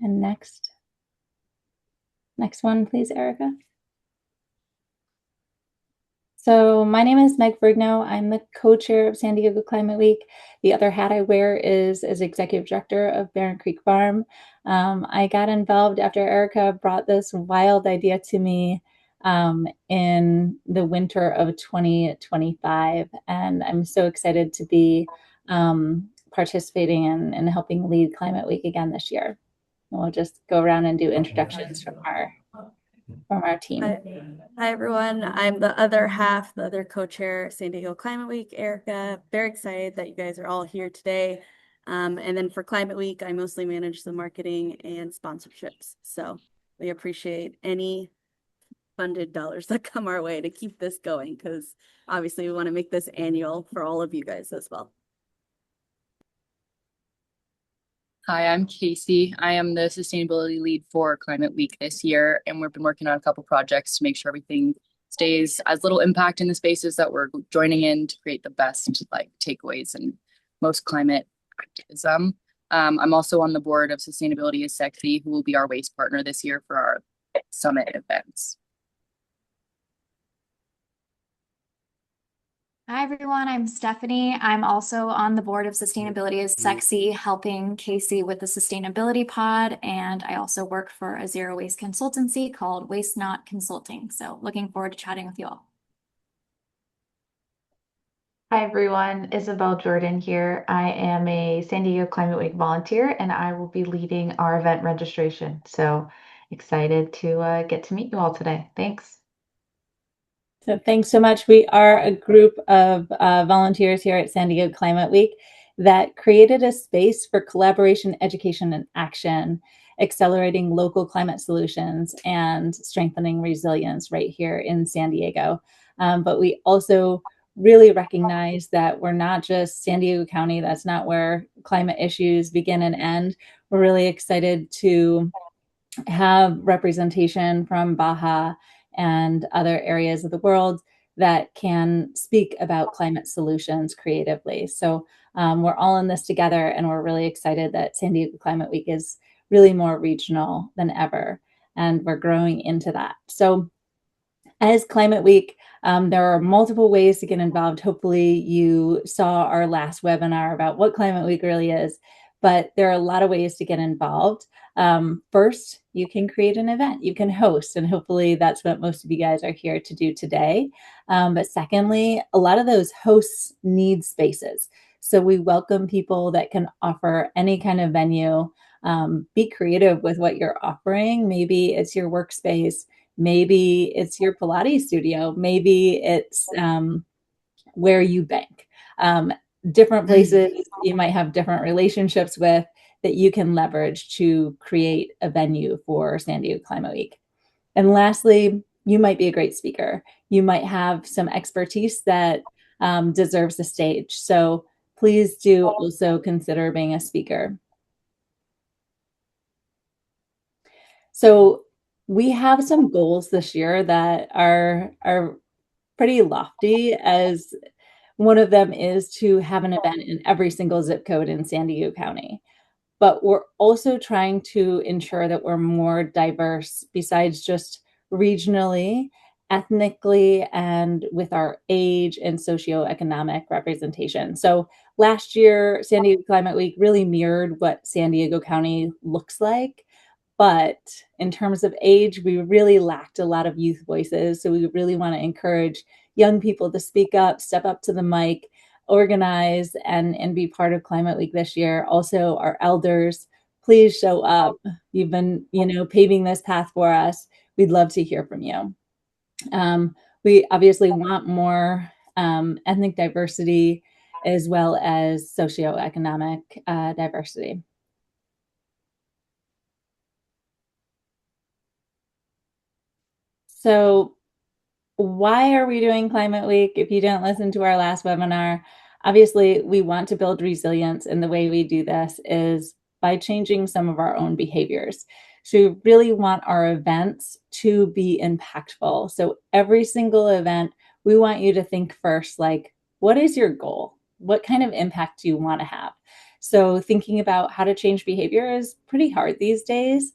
And next one, please, Erica. So my name is Meg Brigno. I'm the co-chair of San Diego Climate Week. The other hat I wear is as executive director of Barron Creek Farm. I got involved after Erica brought this wild idea to me in the winter of 2025. And I'm so excited to be participating and helping lead Climate Week again this year. And we'll just go around and do introductions from our team. Hi, everyone. I'm the other half, the other co-chair, San Diego Climate Week, Erica. Very excited that you guys are all here today. And then for Climate Week, I mostly manage the marketing and sponsorships. So we appreciate any funded dollars that come our way to keep this going, because obviously we want to make this annual for all of you guys as well. Hi, I'm Casey. I am the sustainability lead for Climate Week this year, and we've been working on a couple projects to make sure everything stays as little impact in the spaces that we're joining in to create the best takeaways and most climate activism. I'm also on the board of Sustainability is Sexy, who will be our waste partner this year for our summit events. Hi, everyone. I'm Stephanie. I'm also on the board of Sustainability is Sexy, helping Casey with the sustainability pod. And I also work for a zero waste consultancy called Waste Not Consulting. So looking forward to chatting with you all. Hi, everyone. Isabel Jordan here. I am a San Diego Climate Week volunteer, and I will be leading our event registration. So excited to get to meet you all today. Thanks. So thanks so much. We are a group of volunteers here at San Diego Climate Week that created a space for collaboration, education, and action, accelerating local climate solutions and strengthening resilience right here in San Diego. But we also really recognize that we're not just San Diego County. That's not where climate issues begin and end. We're really excited to have representation from Baja and other areas of the world that can speak about climate solutions creatively. So we're all in this together, and we're really excited that San Diego Climate Week is really more regional than ever, and we're growing into that. So as Climate Week, there are multiple ways to get involved. Hopefully you saw our last webinar about what Climate Week really is, but there are a lot of ways to get involved. First, you can create an event, you can host, and hopefully that's what most of you guys are here to do today. But secondly, a lot of those hosts need spaces. So we welcome people that can offer any kind of venue. Be creative with what you're offering. Maybe it's your workspace. Maybe it's your Pilates studio. Maybe it's where you bank. Different places you might have different relationships with that you can leverage to create a venue for San Diego Climate Week. And lastly, you might be a great speaker. You might have some expertise that deserves a stage. So please do also consider being a speaker. So we have some goals this year that are pretty lofty, as one of them is to have an event in every single zip code in San Diego County. But we're also trying to ensure that we're more diverse besides just regionally, ethnically, and with our age and socioeconomic representation. So last year, San Diego Climate Week really mirrored what San Diego County looks like. But in terms of age, we really lacked a lot of youth voices. So we really want to encourage young people to speak up, step up to the mic, organize, and be part of Climate Week this year. Also, our elders, please show up. You've been, paving this path for us. We'd love to hear from you. We obviously want more ethnic diversity as well as socioeconomic diversity. So why are we doing Climate Week? If you didn't listen to our last webinar, obviously we want to build resilience, and the way we do this is by changing some of our own behaviors. So we really want our events to be impactful. So every single event, we want you to think first, like, what is your goal? What kind of impact do you want to have? So thinking about how to change behavior is pretty hard these days.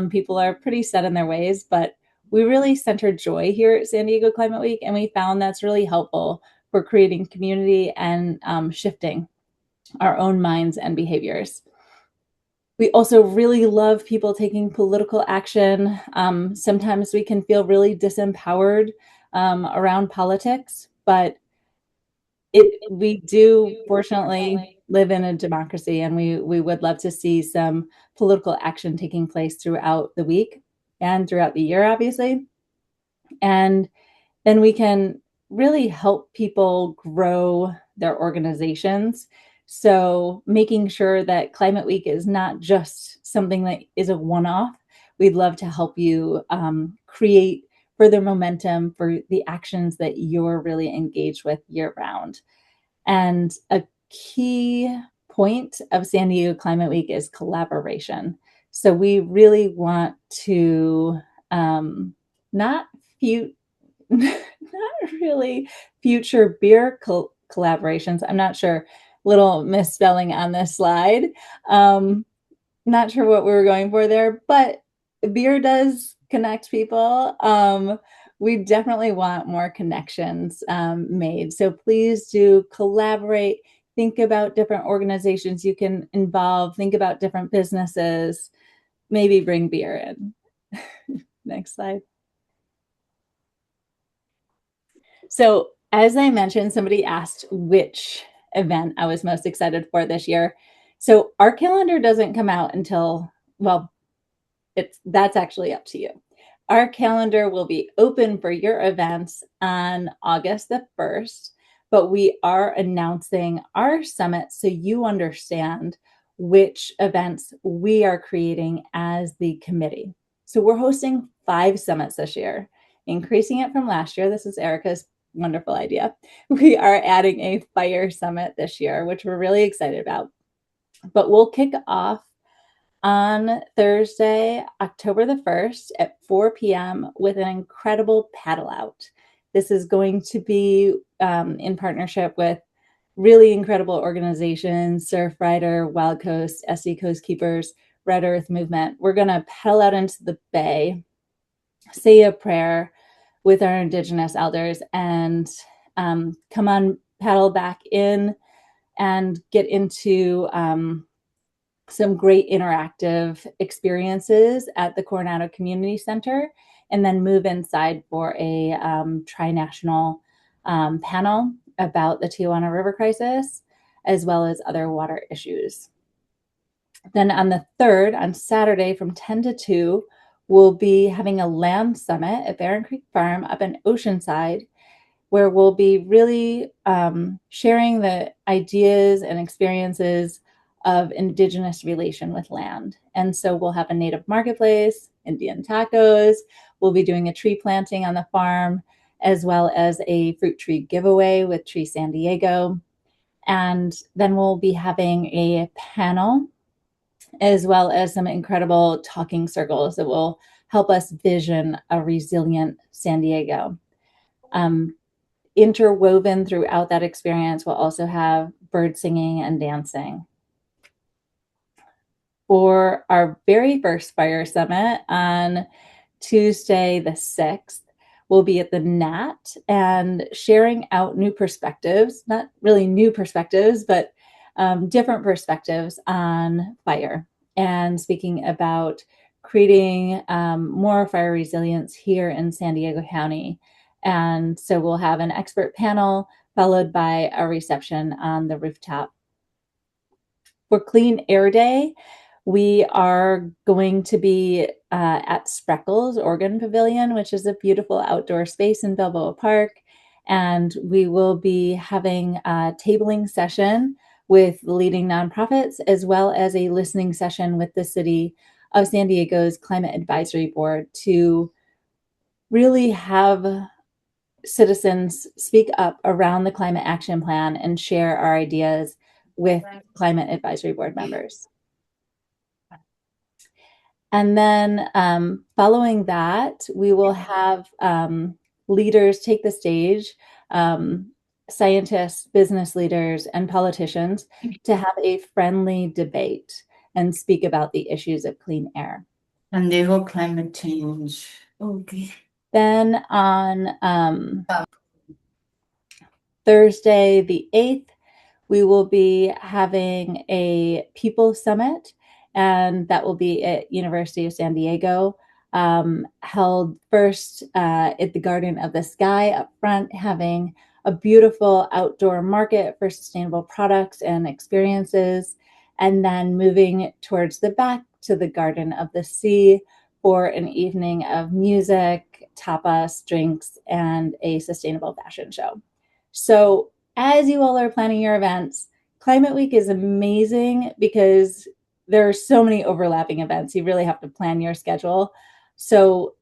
People are pretty set in their ways, but we really center joy here at San Diego Climate Week, and we found that's really helpful for creating community and shifting our own minds and behaviors. We also really love people taking political action. Sometimes we can feel really disempowered around politics, but we do fortunately live in a democracy, and we would love to see some political action taking place throughout the week and throughout the year, obviously. And then we can really help people grow their organizations. So making sure that Climate Week is not just something that is a one-off. We'd love to help you create further momentum for the actions that you're really engaged with year-round. And a key point of San Diego Climate Week is collaboration. So we really want to not few not really future beer collaborations. I'm not sure, little misspelling on this slide. Not sure what we were going for there, but beer does connect people. We definitely want more connections made. So please do collaborate. Think about different organizations you can involve. Think about different businesses. Maybe bring beer in. Next slide. So as I mentioned, somebody asked which event I was most excited for this year. So our calendar doesn't come out until, well, that's actually up to you. Our calendar will be open for your events on August the 1st, but we are announcing our summit so you understand which events we are creating as the committee. So we're hosting 5 summits this year, increasing it from last year. This is Erica's wonderful idea. We are adding a fire summit this year, which we're really excited about. But we'll kick off on Thursday, October the 1st at 4 p.m. with an incredible paddle out. This is going to be in partnership with really incredible organizations, Surfrider, Wild Coast, SD Coast Keepers, Red Earth Movement. We're going to paddle out into the bay, say a prayer with our Indigenous elders, and come on, paddle back in and get into some great interactive experiences at the Coronado Community Center, and then move inside for a tri-national panel about the Tijuana River crisis, as well as other water issues. Then on the 3rd, on Saturday from 10 to 2, we'll be having a land summit at Barron Creek Farm up in Oceanside, where we'll be really sharing the ideas and experiences of Indigenous relation with land. And so we'll have a native marketplace, Indian tacos, we'll be doing a tree planting on the farm, as well as a fruit tree giveaway with Tree San Diego. And then we'll be having a panel, as well as some incredible talking circles that will help us vision a resilient San Diego. Interwoven throughout that experience, we'll also have bird singing and dancing. For our very first Fire Summit on Tuesday the 6th, we'll be at the NAT and sharing out new perspectives, not really new perspectives, but different perspectives on fire, and speaking about creating more fire resilience here in San Diego County. And so we'll have an expert panel followed by a reception on the rooftop. For Clean Air Day, we are going to be at Spreckles Organ Pavilion, which is a beautiful outdoor space in Balboa Park. And we will be having a tabling session with leading nonprofits, as well as a listening session with the City of San Diego's Climate Advisory Board to really have citizens speak up around the Climate Action Plan and share our ideas with Climate Advisory Board members. And then following that, we will have leaders take the stage scientists, business leaders, and politicians to have a friendly debate and speak about the issues of clean air. And they will climate change. Okay. Then on Thursday, the 8th, we will be having a People Summit, and that will be at University of San Diego, held first at the Garden of the Sky up front, having a beautiful outdoor market for sustainable products and experiences, and then moving towards the back to the Garden of the Sea for an evening of music, tapas, drinks, and a sustainable fashion show. So as you all are planning your events, Climate Week is amazing because there are so many overlapping events. You really have to plan your schedule. So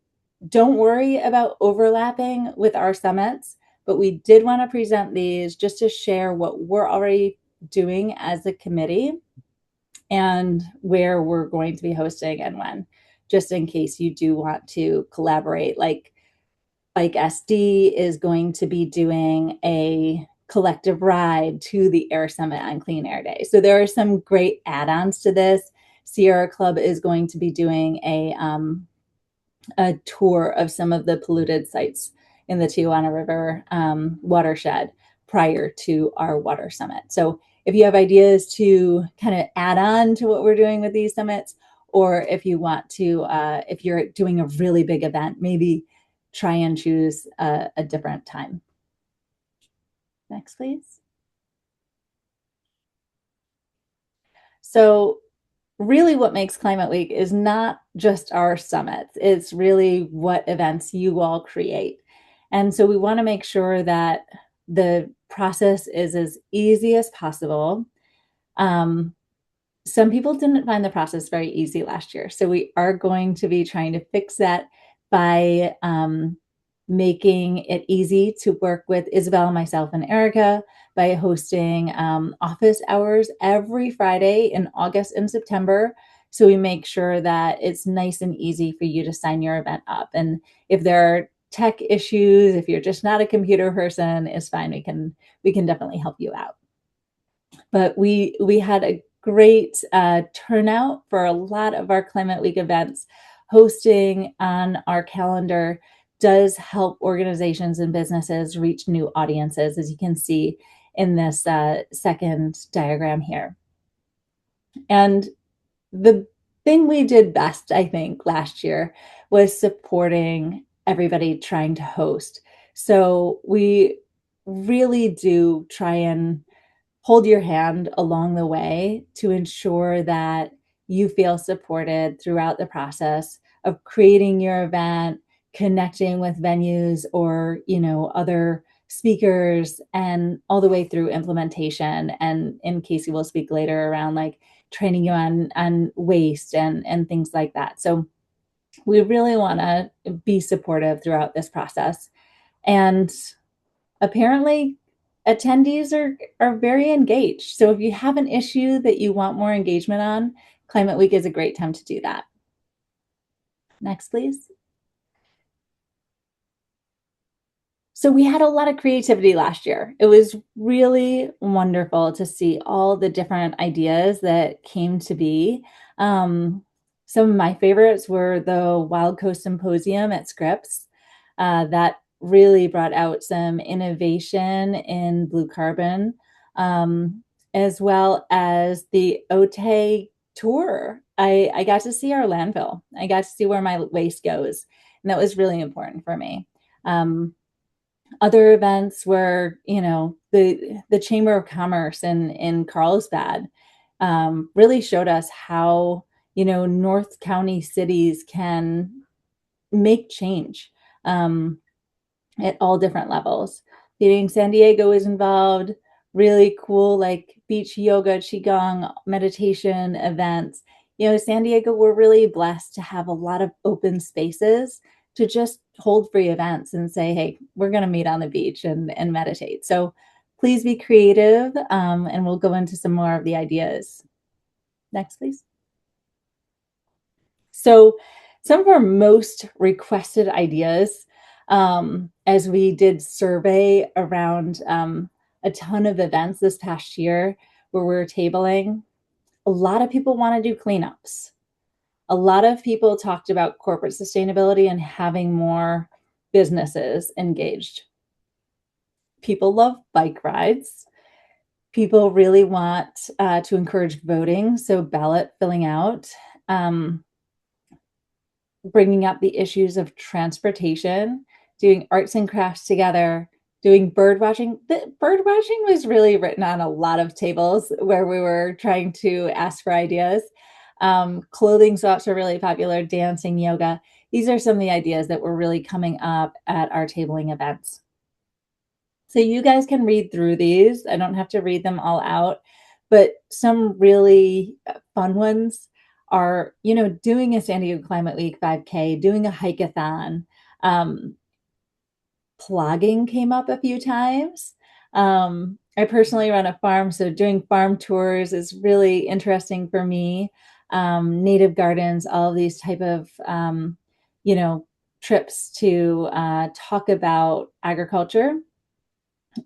don't worry about overlapping with our summits, but we did want to present these just to share what we're already doing as a committee and where we're going to be hosting and when, just in case you do want to collaborate. Like SD is going to be doing a collective ride to the Air Summit on Clean Air Day. So there are some great add-ons to this. Sierra Club is going to be doing a tour of some of the polluted sites in the Tijuana River watershed prior to our water summit. So if you have ideas to kind of add on to what we're doing with these summits, or if you want to, if you're doing a really big event, maybe try and choose a different time. Next, please. So really what makes Climate Week is not just our summits. It's really what events you all create. And so we want to make sure that the process is as easy as possible. Some people didn't find the process very easy last year. So we are going to be trying to fix that by making it easy to work with Isabel, myself, and Erica by hosting office hours every Friday in August and September. So we make sure that it's nice and easy for you to sign your event up. And if there are tech issues, if you're just not a computer person, it's fine. We can definitely help you out. But we had a great turnout for a lot of our Climate Week events. Hosting on our calendar does help organizations and businesses reach new audiences, as you can see in this second diagram here. And the thing we did best, I think, last year was supporting everybody trying to host. So we really do try and hold your hand along the way to ensure that you feel supported throughout the process of creating your event, connecting with venues or, other speakers, and all the way through implementation. And in Casey will speak later around like training you on waste and things like that. So we really want to be supportive throughout this process. And apparently attendees are very engaged. So if you have an issue that you want more engagement on, Climate Week is a great time to do that. Next, please. So we had a lot of creativity last year. It was really wonderful to see all the different ideas that came to be. Some of my favorites were the Wild Coast Symposium at Scripps. That really brought out some innovation in blue carbon, as well as the OTE tour. I got to see our landfill. I got to see where my waste goes, and that was really important for me. Other events were, the Chamber of Commerce in Carlsbad really showed us how, North County cities can make change at all different levels. Feeding San Diego is involved, really cool, like beach yoga, qigong, meditation events. San Diego, we're really blessed to have a lot of open spaces to just hold free events and say, hey, we're going to meet on the beach and meditate. So please be creative, and we'll go into some more of the ideas. Next, please. So some of our most requested ideas, as we did survey around a ton of events this past year where we're tabling. A lot of people want to do cleanups. A lot of people talked about corporate sustainability and having more businesses engaged. People love bike rides. People really want to encourage voting, so ballot filling out, bringing up the issues of transportation, doing arts and crafts together, doing bird watching. The bird watching was really written on a lot of tables where we were trying to ask for ideas. Clothing swaps are really popular, dancing, yoga. These are some of the ideas that were really coming up at our tabling events. So you guys can read through these. I don't have to read them all out, but some really fun ones are, doing a San Diego Climate Week 5K, doing a hike-a-thon. Plogging came up a few times. I personally run a farm, so doing farm tours is really interesting for me. Native gardens, all of these type of, trips to talk about agriculture,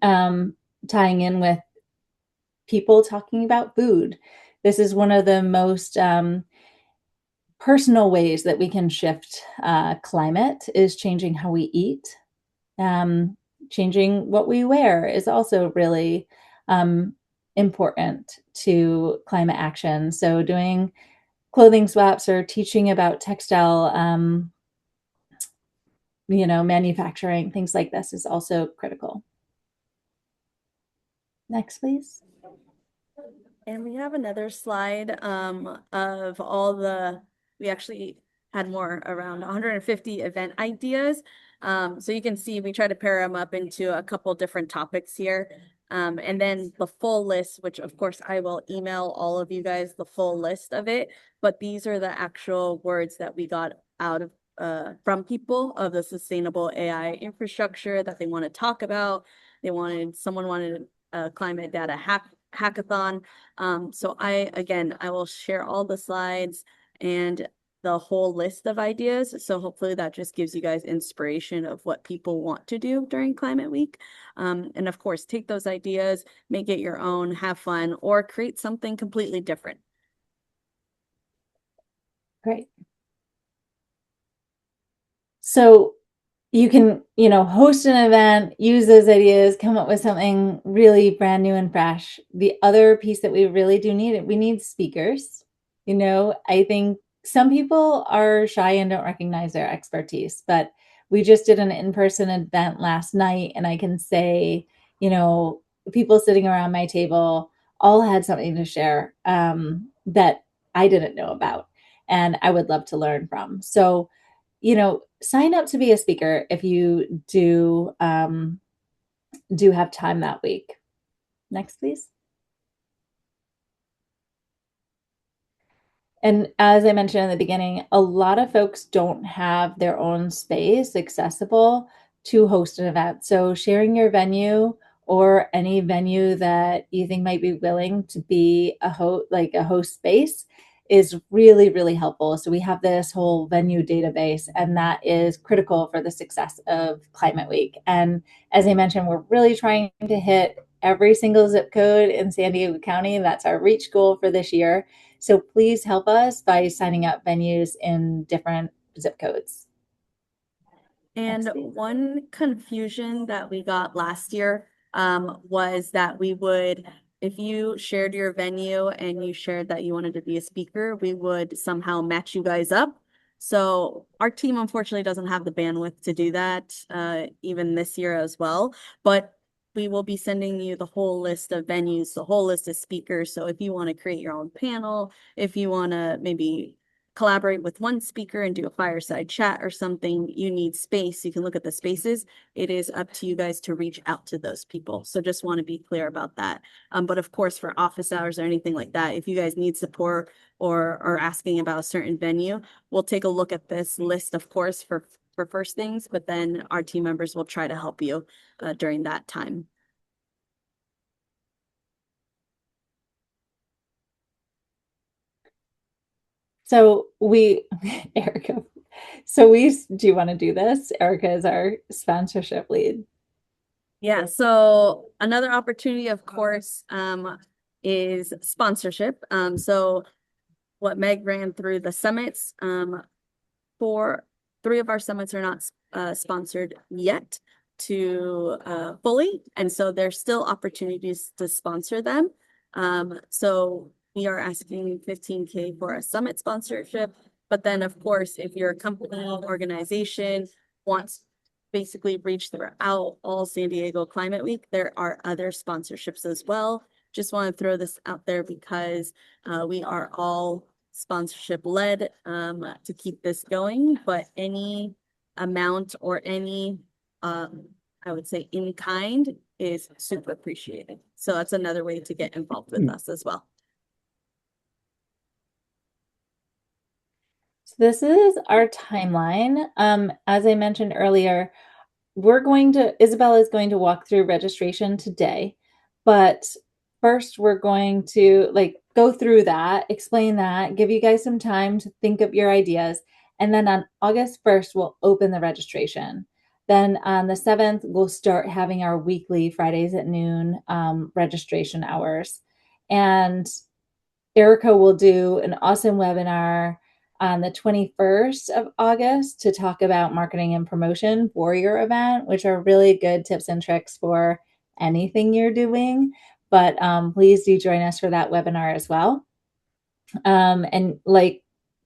tying in with people talking about food. This is one of the most personal ways that we can shift climate is changing how we eat. Changing what we wear is also really important to climate action. So doing clothing swaps or teaching about textile, manufacturing, things like this is also critical. Next, please. And we have another slide of all we actually had more around 150 event ideas. So you can see we try to pair them up into a couple different topics here. And then the full list, which of course I will email all of you guys the full list of it, but these are the actual words that we got out of from people of the sustainable AI infrastructure that they want to talk about. Someone wanted a climate data hackathon. So I will share all the slides and the whole list of ideas. So hopefully that just gives you guys inspiration of what people want to do during Climate Week. And of course, take those ideas, make it your own, have fun, or create something completely different. Great. So you can, host an event, use those ideas, come up with something really brand new and fresh. The other piece that we really do need, we need speakers. I think some people are shy and don't recognize their expertise, but we just did an in-person event last night, and I can say, people sitting around my table all had something to share that I didn't know about, and I would love to learn from. So, sign up to be a speaker if you do have time that week. Next, please. And as I mentioned in the beginning, a lot of folks don't have their own space accessible to host an event. So sharing your venue or any venue that you think might be willing to be a host space is really, really helpful. So we have this whole venue database, and that is critical for the success of Climate Week. And as I mentioned, we're really trying to hit every single zip code in San Diego County, and that's our reach goal for this year. So please help us by signing up venues in different zip codes. And one confusion that we got last year was that if you shared your venue and you shared that you wanted to be a speaker, we would somehow match you guys up. So our team unfortunately doesn't have the bandwidth to do that even this year as well. But we will be sending you the whole list of venues, the whole list of speakers. So if you want to create your own panel, if you want to maybe collaborate with one speaker and do a fireside chat or something, you need space. You can look at the spaces. It is up to you guys to reach out to those people. So just want to be clear about that. But of course, for office hours or anything like that, if you guys need support or are asking about a certain venue, we'll take a look at this list, of course, for first things, but then our team members will try to help you during that time. So Erica, do you want to do this? Erica is our sponsorship lead. Yeah, so another opportunity, of course, is sponsorship. So what Meg ran through the summits, for 3 of our summits are not sponsored yet to fully, and so there's still opportunities to sponsor them. So we are asking 15K for a summit sponsorship, but then of course, if your company organization wants basically reach throughout all San Diego Climate Week, there are other sponsorships as well. Just want to throw this out there because we are all sponsorship led to keep this going, but any amount or any I would say in kind is super appreciated. So that's another way to get involved with us as well. So this is our timeline. As I mentioned earlier, Isabella is going to walk through registration today, but first we're going to go through that, explain that, give you guys some time to think of your ideas. And then on August 1st, we'll open the registration. Then on the 7th, we'll start having our weekly Fridays at noon registration hours. And Erica will do an awesome webinar on the 21st of August to talk about marketing and promotion for your event, which are really good tips and tricks for anything you're doing. But please do join us for that webinar as well. And like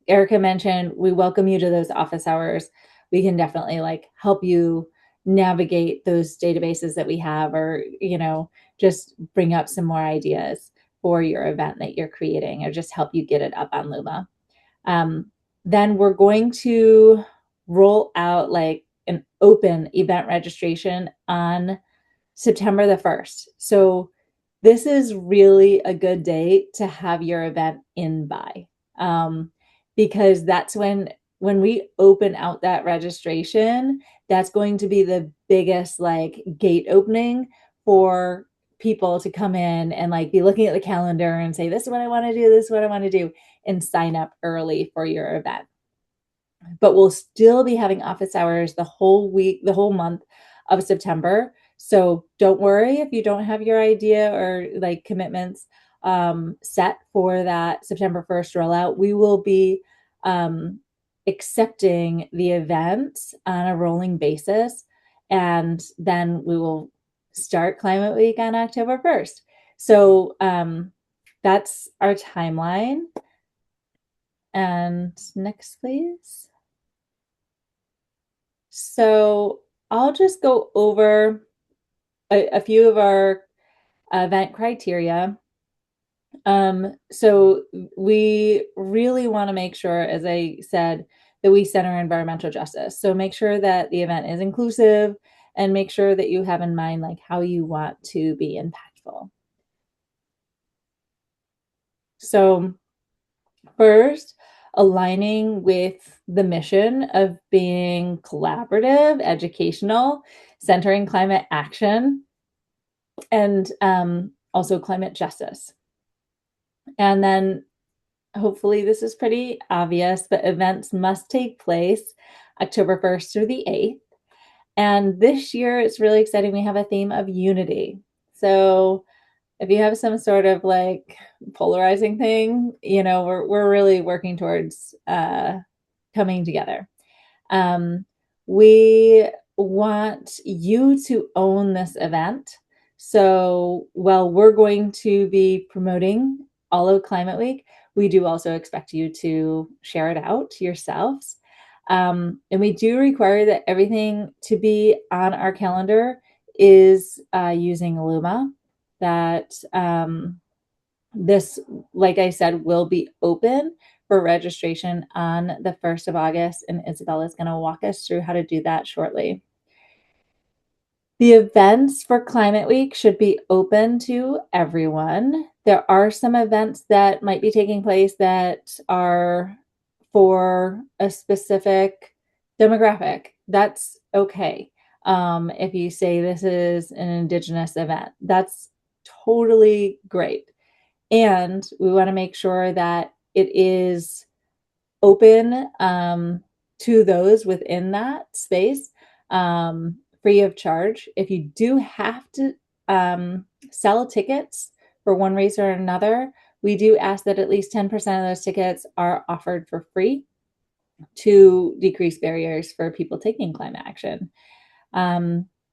Erica mentioned, we welcome you to those office hours. We can definitely help you navigate those databases that we have, or just bring up some more ideas for your event that you're creating, or just help you get it up on Luma. Then we're going to roll out an open event registration on September the 1st. So this is really a good date to have your event in by, because that's when we open out that registration, that's going to be the biggest gate opening for people to come in and be looking at the calendar and say, this is what I want to do, this is what I want to do, and sign up early for your event. But we'll still be having office hours the whole week, the whole month of September. So don't worry if you don't have your idea or commitments set for that September 1st rollout. We will be accepting the events on a rolling basis. And then we will start Climate Week on October 1st. So that's our timeline. And next, please. So I'll just go over a few of our event criteria. So we really want to make sure, as I said, that we center environmental justice. So make sure that the event is inclusive, and make sure that you have in mind how you want to be impactful. So first, aligning with the mission of being collaborative, educational, centering climate action, and also climate justice. And then hopefully this is pretty obvious, but events must take place October 1st through the 8th. And this year it's really exciting. We have a theme of unity. So if you have some sort of polarizing thing, we're really working towards coming together. We want you to own this event. So while we're going to be promoting all of Climate Week, we do also expect you to share it out yourselves. And we do require that everything to be on our calendar is using Luma. That this, like I said, will be open for registration on the 1st of August, and Isabella is going to walk us through how to do that shortly. The events for Climate Week should be open to everyone. There are some events that might be taking place that are for a specific demographic. That's okay. If you say this is an Indigenous event, that's totally great. And we want to make sure that it is open to those within that space free of charge. If you do have to sell tickets for one reason or another, we do ask that at least 10% of those tickets are offered for free to decrease barriers for people taking climate action.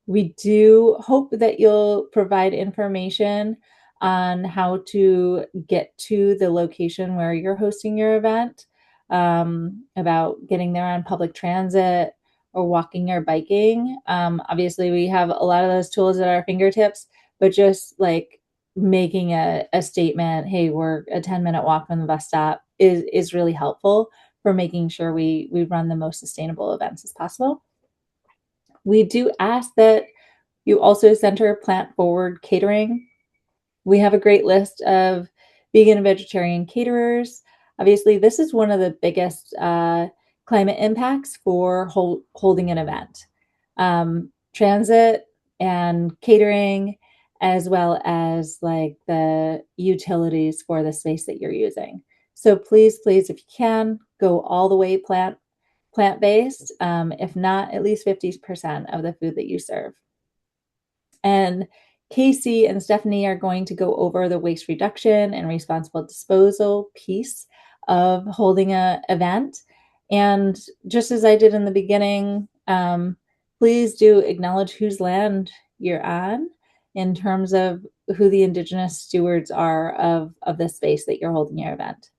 We do hope that you'll provide information on how to get to the location where you're hosting your event, about getting there on public transit or walking or biking. Obviously, we have a lot of those tools at our fingertips, but just like making a statement, hey, we're a 10-minute walk from the bus stop is really helpful for making sure we run the most sustainable events as possible. We do ask that you also center plant forward catering. We have a great list of vegan and vegetarian caterers. Obviously, this is one of the biggest climate impacts for holding an event. Transit and catering, as well as like the utilities for the space that you're using. So please, if you can, go all the way plant-based. If not, at least 50% of the food that you serve. And Casey and Stephanie are going to go over the waste reduction and responsible disposal piece of holding an event. And just as I did in the beginning, please do acknowledge whose land you're on in terms of who the Indigenous stewards are of the space that you're holding your event.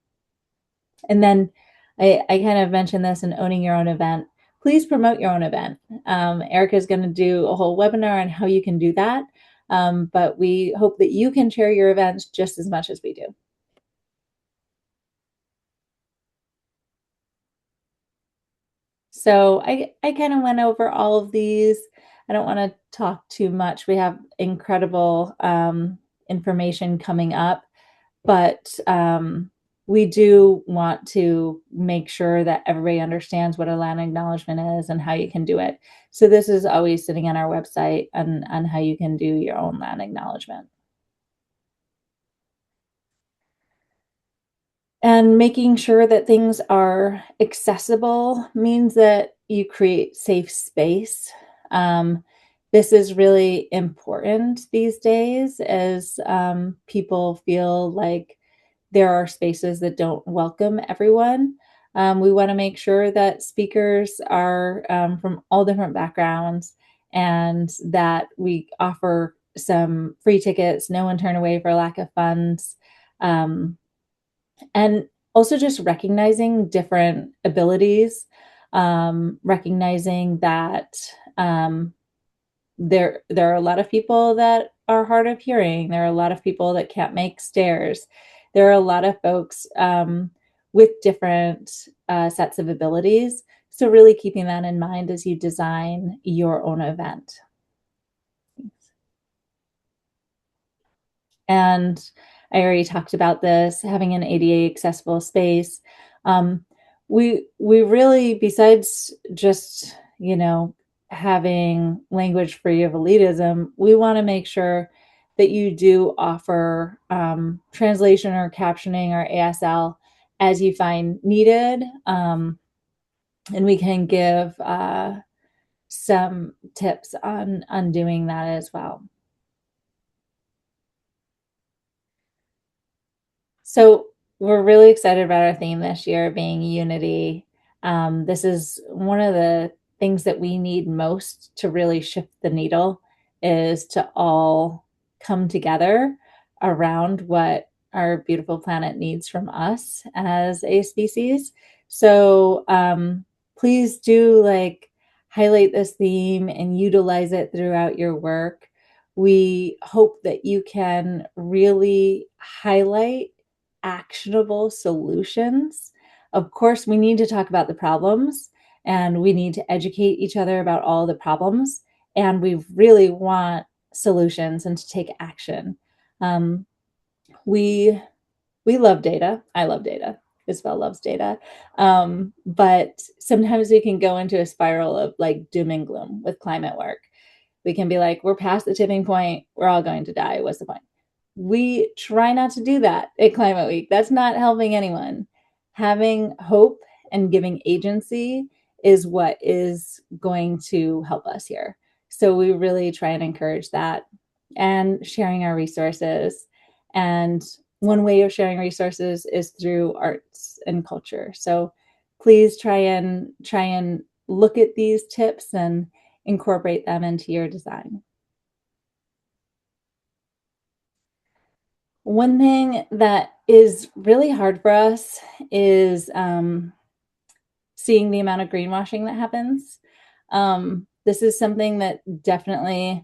And then I kind of mentioned this in owning your own event. Please promote your own event. Erica is going to do a whole webinar on how you can do that. But we hope that you can share your events just as much as we do. So I kind of went over all of these. I don't want to talk too much. We have incredible information coming up, but we do want to make sure that everybody understands what a land acknowledgement is and how you can do it. So this is always sitting on our website on how you can do your own land acknowledgement. And making sure that things are accessible means that you create safe space. This is really important these days as people feel like there are spaces that don't welcome everyone. We want to make sure that speakers are from all different backgrounds and that we offer some free tickets, no one turn away for lack of funds. And also just recognizing different abilities, recognizing that there are a lot of people that are hard of hearing. There are a lot of people that can't make stairs. There are a lot of folks with different sets of abilities. So really keeping that in mind as you design your own event. And I already talked about this, having an ADA accessible space. We really, besides just, having language free of elitism, we want to make sure that you do offer translation or captioning or ASL as you find needed. And we can give some tips on doing that as well. So we're really excited about our theme this year being unity. This is one of the things that we need most to really shift the needle, is to all come together around what our beautiful planet needs from us as a species. So please do highlight this theme and utilize it throughout your work. We hope that you can really highlight actionable solutions. Of course, we need to talk about the problems and we need to educate each other about all the problems. And we really want solutions and to take action. We love data. I love data. Isabel loves data. But sometimes we can go into a spiral of doom and gloom with climate work. We can be like, we're past the tipping point. We're all going to die. What's the point? We try not to do that at Climate Week. That's not helping anyone. Having hope and giving agency is what is going to help us here. So we really try and encourage that and sharing our resources. And one way of sharing resources is through arts and culture. So please try and look at these tips and incorporate them into your design. One thing that is really hard for us is seeing the amount of greenwashing that happens. This is something that definitely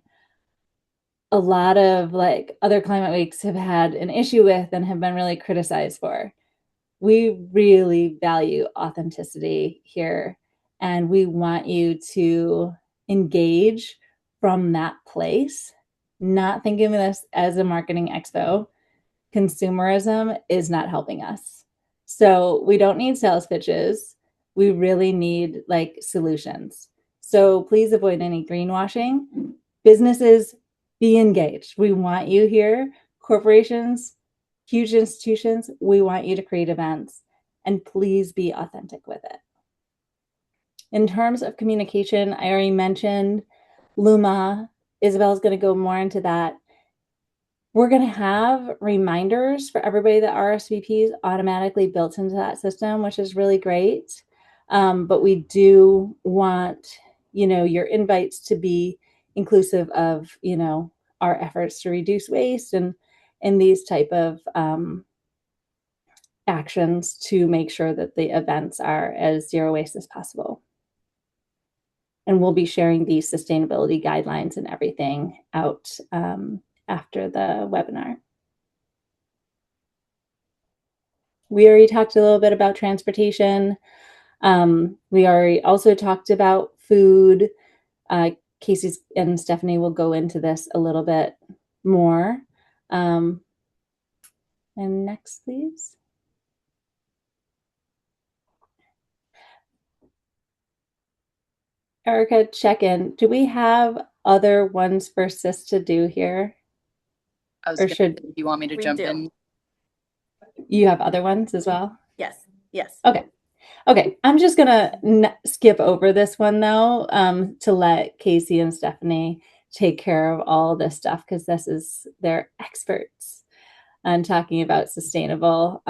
a lot of like other climate weeks have had an issue with and have been really criticized for. We really value authenticity here, and we want you to engage from that place, not thinking of this as a marketing expo. Consumerism is not helping us. So we don't need sales pitches. We really need like solutions. So please avoid any greenwashing. Businesses, be engaged. We want you here. Corporations, huge institutions, we want you to create events, and please be authentic with it. In terms of communication, I already mentioned Luma. Isabel's going to go more into that. We're going to have reminders for everybody that RSVPs automatically built into that system, which is really great. But we do want, your invites to be inclusive of, our efforts to reduce waste and these type of actions to make sure that the events are as zero waste as possible. And we'll be sharing these sustainability guidelines and everything out after the webinar. We already talked a little bit about transportation. We already also talked about food. Casey and Stephanie will go into this a little bit more. And next, please. Erica, check in. Do we have other ones for Sis to do here? Or should you want me to jump in? You have other ones as well? Yes. Yes. Okay. I'm just gonna skip over this one though, to let Casey and Stephanie take care of all this stuff because they're experts on talking about sustainable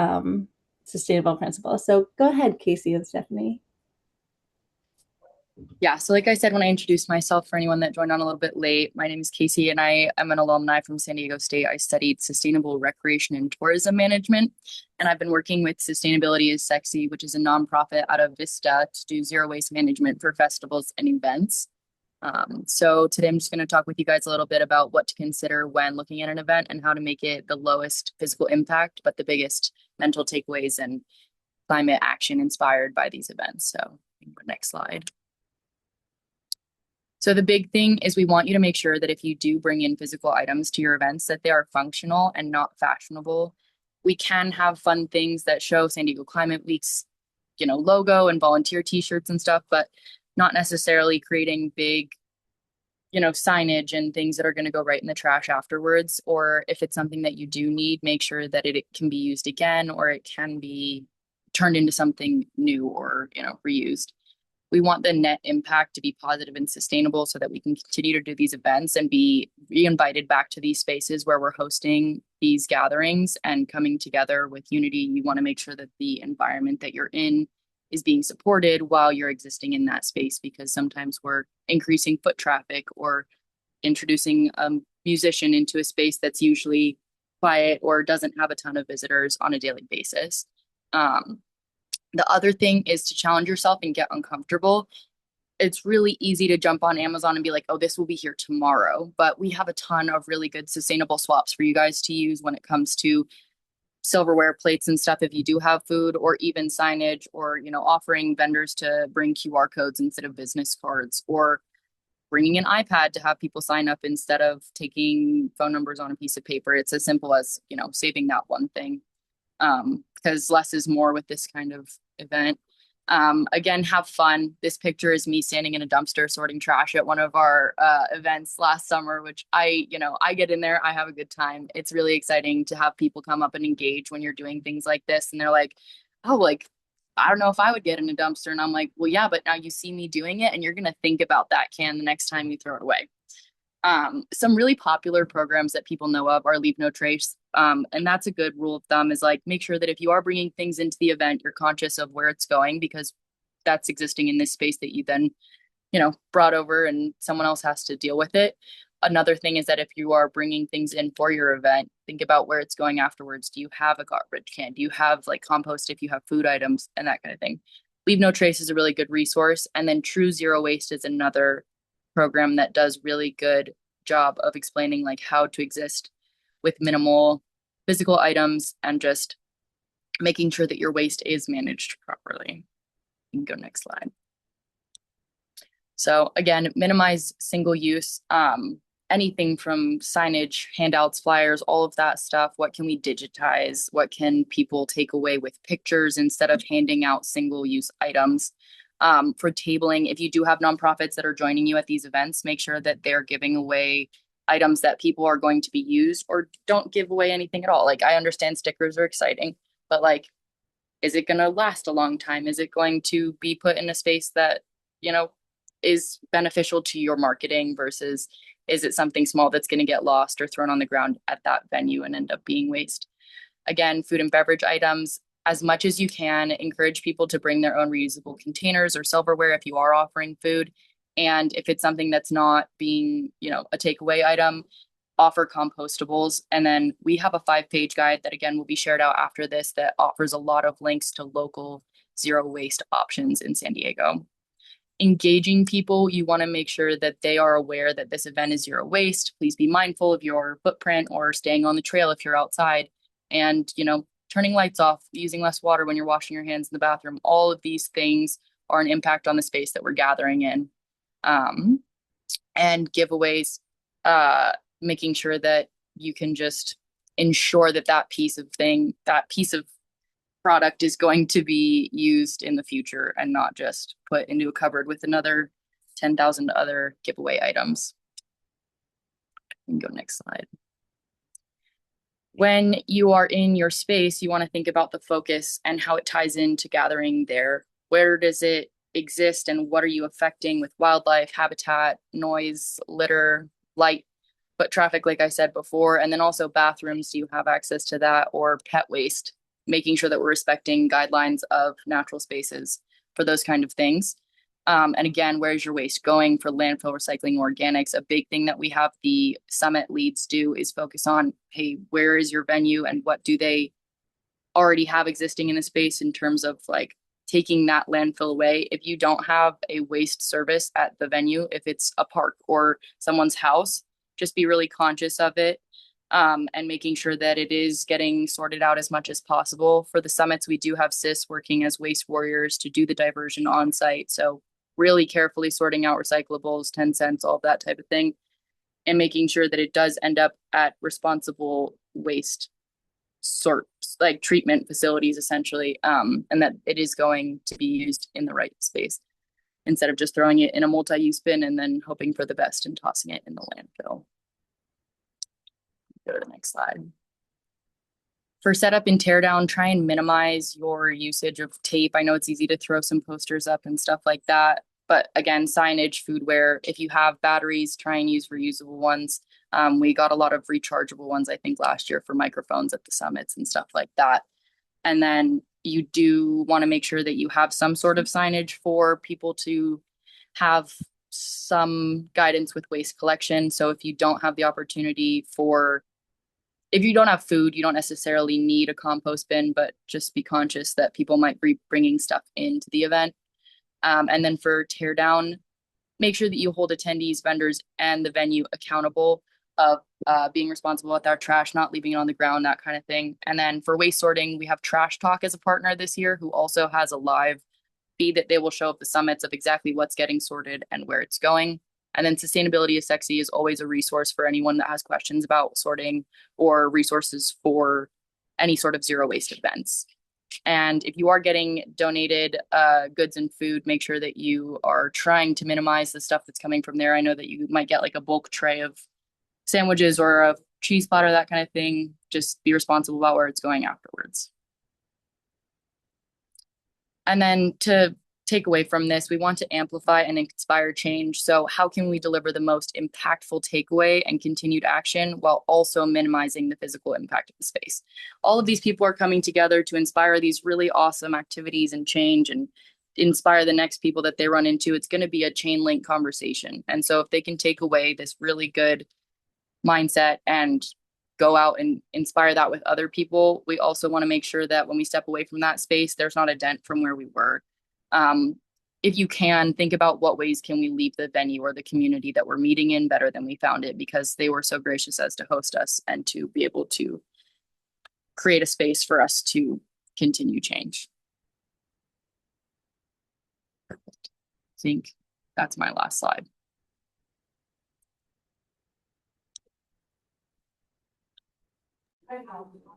principles. So go ahead, Casey and Stephanie. Yeah, so like I said, when I introduced myself, for anyone that joined on a little bit late, my name is Casey and I am an alumni from San Diego State. I studied sustainable recreation and tourism management, and I've been working with Sustainability is Sexy, which is a nonprofit out of Vista to do zero waste management for festivals and events. So today I'm just going to talk with you guys a little bit about what to consider when looking at an event and how to make it the lowest physical impact, but the biggest mental takeaways and climate action inspired by these events. So next slide. So the big thing is we want you to make sure that if you do bring in physical items to your events, that they are functional and not fashionable. We can have fun things that show San Diego Climate Week's, logo and volunteer t-shirts and stuff, but not necessarily creating big, signage and things that are going to go right in the trash afterwards. Or if it's something that you do need, make sure that it can be used again, or it can be turned into something new or, reused. We want the net impact to be positive and sustainable so that we can continue to do these events and be re-invited back to these spaces where we're hosting these gatherings and coming together with unity. You want to make sure that the environment that you're in is being supported while you're existing in that space, because sometimes we're increasing foot traffic or introducing a musician into a space that's usually quiet or doesn't have a ton of visitors on a daily basis. The other thing is to challenge yourself and get uncomfortable. It's really easy to jump on Amazon and be like, oh, this will be here tomorrow. But we have a ton of really good sustainable swaps for you guys to use when it comes to silverware, plates and stuff if you do have food, or even signage, or, offering vendors to bring QR codes instead of business cards, or bringing an iPad to have people sign up instead of taking phone numbers on a piece of paper. It's as simple as, saving that one thing. Because less is more with this kind of event. Again, have fun. This picture is me standing in a dumpster sorting trash at one of our events last summer, which I get in there, I have a good time. It's really exciting to have people come up and engage when you're doing things like this. And they're like, oh, like I don't know if I would get in a dumpster. And I'm like, well, yeah, but now you see me doing it and you're going to think about that can the next time you throw it away. Some really popular programs that people know of are Leave No Trace. And that's a good rule of thumb, is like, make sure that if you are bringing things into the event, you're conscious of where it's going, because that's existing in this space that you then, brought over and someone else has to deal with it. Another thing is that if you are bringing things in for your event, think about where it's going afterwards. Do you have a garbage can? Do you have like compost if you have food items and that kind of thing? Leave No Trace is a really good resource. And then True Zero Waste is another program that does really good job of explaining like how to exist with minimal physical items and just making sure that your waste is managed properly. You can go next slide. So again, minimize single use, anything from signage, handouts, flyers, all of that stuff. What can we digitize? What can people take away with pictures instead of handing out single use items? For tabling, if you do have nonprofits that are joining you at these events, make sure that they're giving away items that people are going to be used, or don't give away anything at all. Like, I understand stickers are exciting, but like, is it going to last a long time? Is it going to be put in a space that, is beneficial to your marketing, versus is it something small that's going to get lost or thrown on the ground at that venue and end up being waste? Again, food and beverage items, as much as you can, encourage people to bring their own reusable containers or silverware if you are offering food. And if it's something that's not being, a takeaway item, offer compostables. And then we have a 5-page guide that, again, will be shared out after this, that offers a lot of links to local zero waste options in San Diego. Engaging people, you want to make sure that they are aware that this event is zero waste. Please be mindful of your footprint, or staying on the trail if you're outside, and turning lights off, using less water when you're washing your hands in the bathroom. All of these things are an impact on the space that we're gathering in. And giveaways, making sure that you can just ensure that that piece of product is going to be used in the future and not just put into a cupboard with another 10,000 other giveaway items. You can go next slide. When you are in your space, you want to think about the focus and how it ties into gathering there. Where does it exist and what are you affecting with wildlife, habitat, noise, litter, light, foot traffic, like I said before, and then also bathrooms. Do you have access to that, or pet waste? Making sure that we're respecting guidelines of natural spaces for those kind of things. And again, where's your waste going for landfill, recycling, organics? A big thing that we have the summit leads do is focus on, hey, where is your venue and what do they already have existing in the space in terms of like taking that landfill away. If you don't have a waste service at the venue, if it's a park or someone's house, just be really conscious of it. And making sure that it is getting sorted out as much as possible. For the summits, we do have CIS working as waste warriors to do the diversion on site. So really carefully sorting out recyclables, 10 cents, all of that type of thing, and making sure that it does end up at responsible waste like treatment facilities, essentially, and that it is going to be used in the right space, instead of just throwing it in a multi-use bin and then hoping for the best and tossing it in the landfill. Go to the next slide. For setup and teardown, try and minimize your usage of tape. I know it's easy to throw some posters up and stuff like that, but again, signage, foodware, if you have batteries, try and use reusable ones. We got a lot of rechargeable ones, I think, last year for microphones at the summits and stuff like that. And then you do want to make sure that you have some sort of signage for people to have some guidance with waste collection. So if you don't have the opportunity if you don't have food, you don't necessarily need a compost bin, but just be conscious that people might be bringing stuff into the event. And then for teardown, make sure that you hold attendees, vendors, and the venue accountable of being responsible with our trash, not leaving it on the ground, that kind of thing. And then for waste sorting, we have Trash Talk as a partner this year, who also has a live feed that they will show at the summits of exactly what's getting sorted and where it's going. And then Sustainability is Sexy is always a resource for anyone that has questions about sorting or resources for any sort of zero waste events. And if you are getting donated goods and food, make sure that you are trying to minimize the stuff that's coming from there. I know that you might get like a bulk tray of sandwiches or a cheese platter, that kind of thing. Just be responsible about where it's going afterwards. And then to take away from this, we want to amplify and inspire change. So how can we deliver the most impactful takeaway and continued action while also minimizing the physical impact of the space? All of these people are coming together to inspire these really awesome activities and change and inspire the next people that they run into. It's going to be a chain link conversation. And so if they can take away this really good mindset and go out and inspire that with other people, we also want to make sure that when we step away from that space, there's not a dent from where we were. Um, if you can, think about what ways can we leave the venue or the community that we're meeting in better than we found it, because they were so gracious as to host us and to be able to create a space for us to continue change. I think that's my last slide.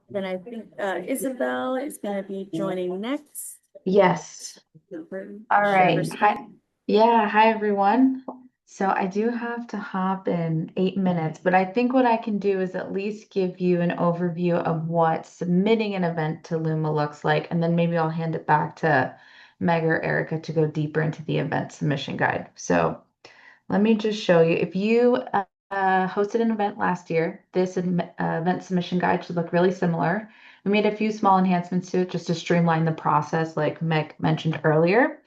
Then I think Isabel is going to be joining next. Yes. All right. Share her Hi. screen. Yeah. Hi, everyone. So I do have to hop in 8 minutes, but I think what I can do is at least give you an overview of what submitting an event to Luma looks like, and then maybe I'll hand it back to Meg or Erica to go deeper into the event submission guide. So let me just show you. If you hosted an event last year, this event submission guide should look really similar. We made a few small enhancements to it just to streamline the process, like Meg mentioned earlier.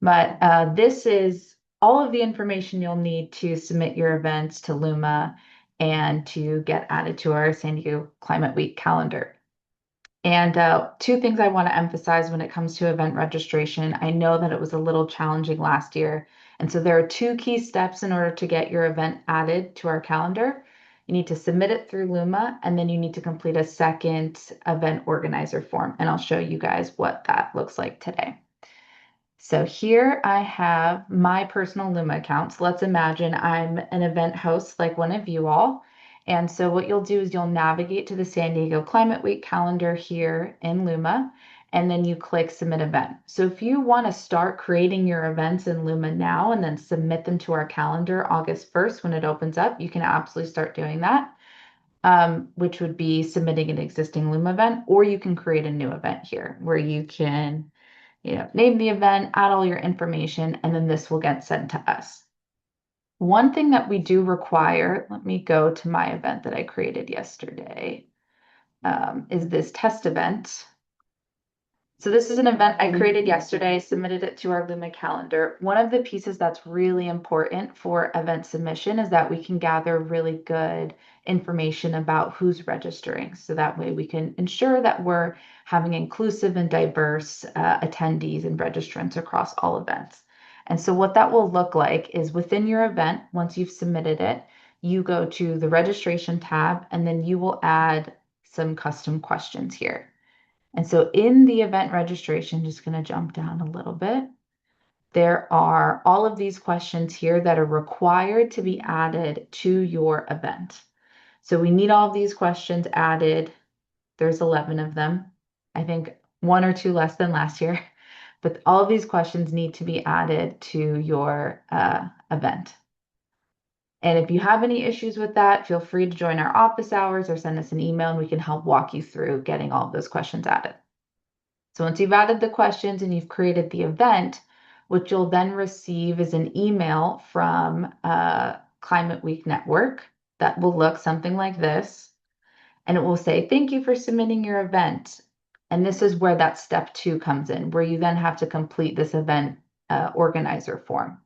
But this is all of the information you'll need to submit your events to Luma and to get added to our San Diego Climate Week calendar. And two things I want to emphasize when it comes to event registration. I know that it was a little challenging last year. And so there are two key steps in order to get your event added to our calendar. You need to submit it through Luma, and then you need to complete a second event organizer form. And I'll show you guys what that looks like today. So here I have my personal Luma account. So let's imagine I'm an event host like one of you all. And so what you'll do is you'll navigate to the San Diego Climate Week calendar here in Luma, and then you click Submit Event. So if you want to start creating your events in Luma now and then submit them to our calendar August 1st when it opens up, you can absolutely start doing that, which would be submitting an existing Luma event, or you can create a new event here where you can name the event, add all your information, and then this will get sent to us. One thing that we do require, let me go to my event that I created yesterday, is this test event. So this is an event I created yesterday, submitted it to our Luma calendar. One of the pieces that's really important for event submission is that we can gather really good information about who's registering. So that way we can ensure that we're having inclusive and diverse attendees and registrants across all events. And so what that will look like is within your event, once you've submitted it, you go to the registration tab, and then you will add some custom questions here. And so in the event registration, just going to jump down a little bit. There are all of these questions here that are required to be added to your event. So we need all of these questions added. There's 11 of them. I think one or two less than last year, but all of these questions need to be added to your event. And if you have any issues with that, feel free to join our office hours or send us an email and we can help walk you through getting all of those questions added. So once you've added the questions and you've created the event, what you'll then receive is an email from Climate Week Network that will look something like this. And it will say, thank you for submitting your event. And this is where that step 2 comes in, where you then have to complete this event organizer form.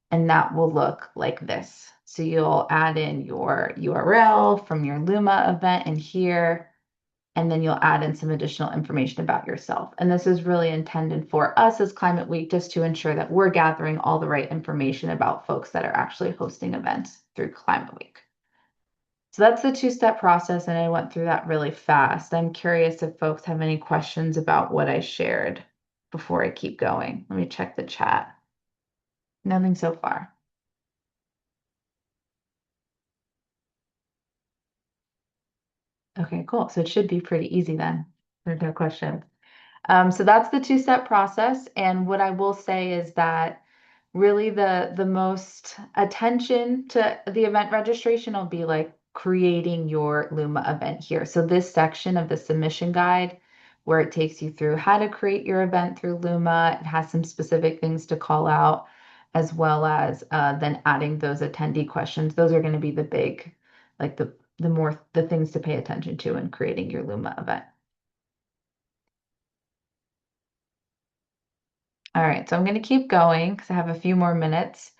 And that will look like this. So you'll add in your URL from your Luma event in here, and then you'll add in some additional information about yourself. And this is really intended for us as Climate Week, just to ensure that we're gathering all the right information about folks that are actually hosting events through Climate Week. So that's the 2-step process, and I went through that really fast. I'm curious if folks have any questions about what I shared before I keep going. Let me check the chat. Nothing so far. Okay, cool. So it should be pretty easy then. There's no questions. So that's the 2-step process. And what I will say is that really the most attention to the event registration will be like creating your Luma event here. So this section of the submission guide where it takes you through how to create your event through Luma. It has some specific things to call out, as well as then adding those attendee questions. Those are going to be the big, like the things to pay attention to in creating your Luma event. All right, so I'm going to keep going because I have a few more minutes.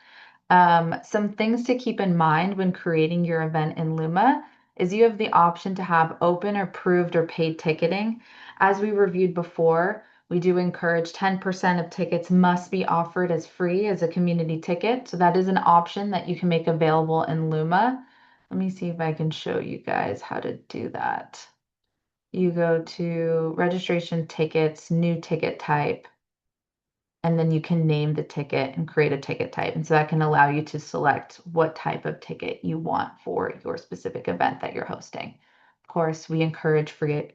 Some things to keep in mind when creating your event in Luma is you have the option to have open or approved or paid ticketing. As we reviewed before, we do encourage 10% of tickets must be offered as free as a community ticket. So that is an option that you can make available in Luma. Let me see if I can show you guys how to do that. You go to registration tickets, new ticket type, and then you can name the ticket and create a ticket type. And so that can allow you to select what type of ticket you want for your specific event that you're hosting. Of course, we encourage free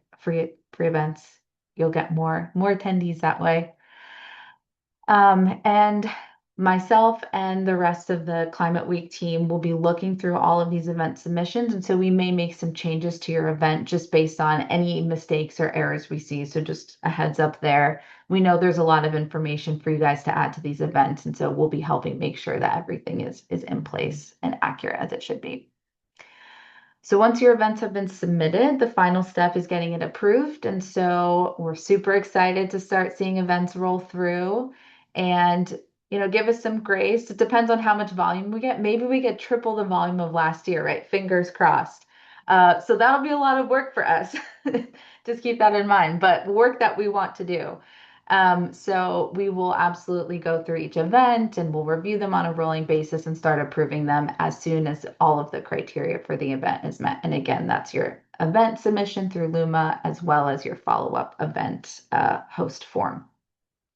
events. You'll get more attendees that way. And myself and the rest of the Climate Week team will be looking through all of these event submissions. And so we may make some changes to your event just based on any mistakes or errors we see. So just a heads up there. We know there's a lot of information for you guys to add to these events. And so we'll be helping make sure that everything is in place and accurate as it should be. So once your events have been submitted, the final step is getting it approved. And so we're super excited to start seeing events roll through and, give us some grace. It depends on how much volume we get. Maybe we get triple the volume of last year, right? Fingers crossed. So that'll be a lot of work for us. Just keep that in mind, but work that we want to do. So we will absolutely go through each event and we'll review them on a rolling basis and start approving them as soon as all of the criteria for the event is met. And again, that's your event submission through Luma as well as your follow-up event host form.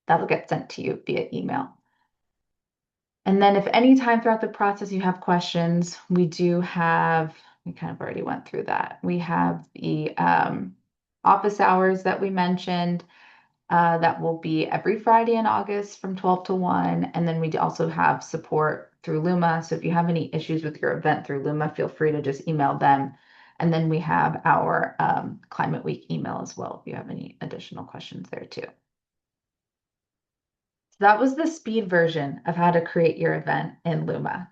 That'll get sent to you via email. And then if any time throughout the process you have questions, we kind of already went through that. We have the office hours that we mentioned. That will be every Friday in August from 12 to 1. And then we also have support through Luma. So if you have any issues with your event through Luma, feel free to just email them. And then we have our Climate Week email as well if you have any additional questions there too. So that was the speed version of how to create your event in Luma.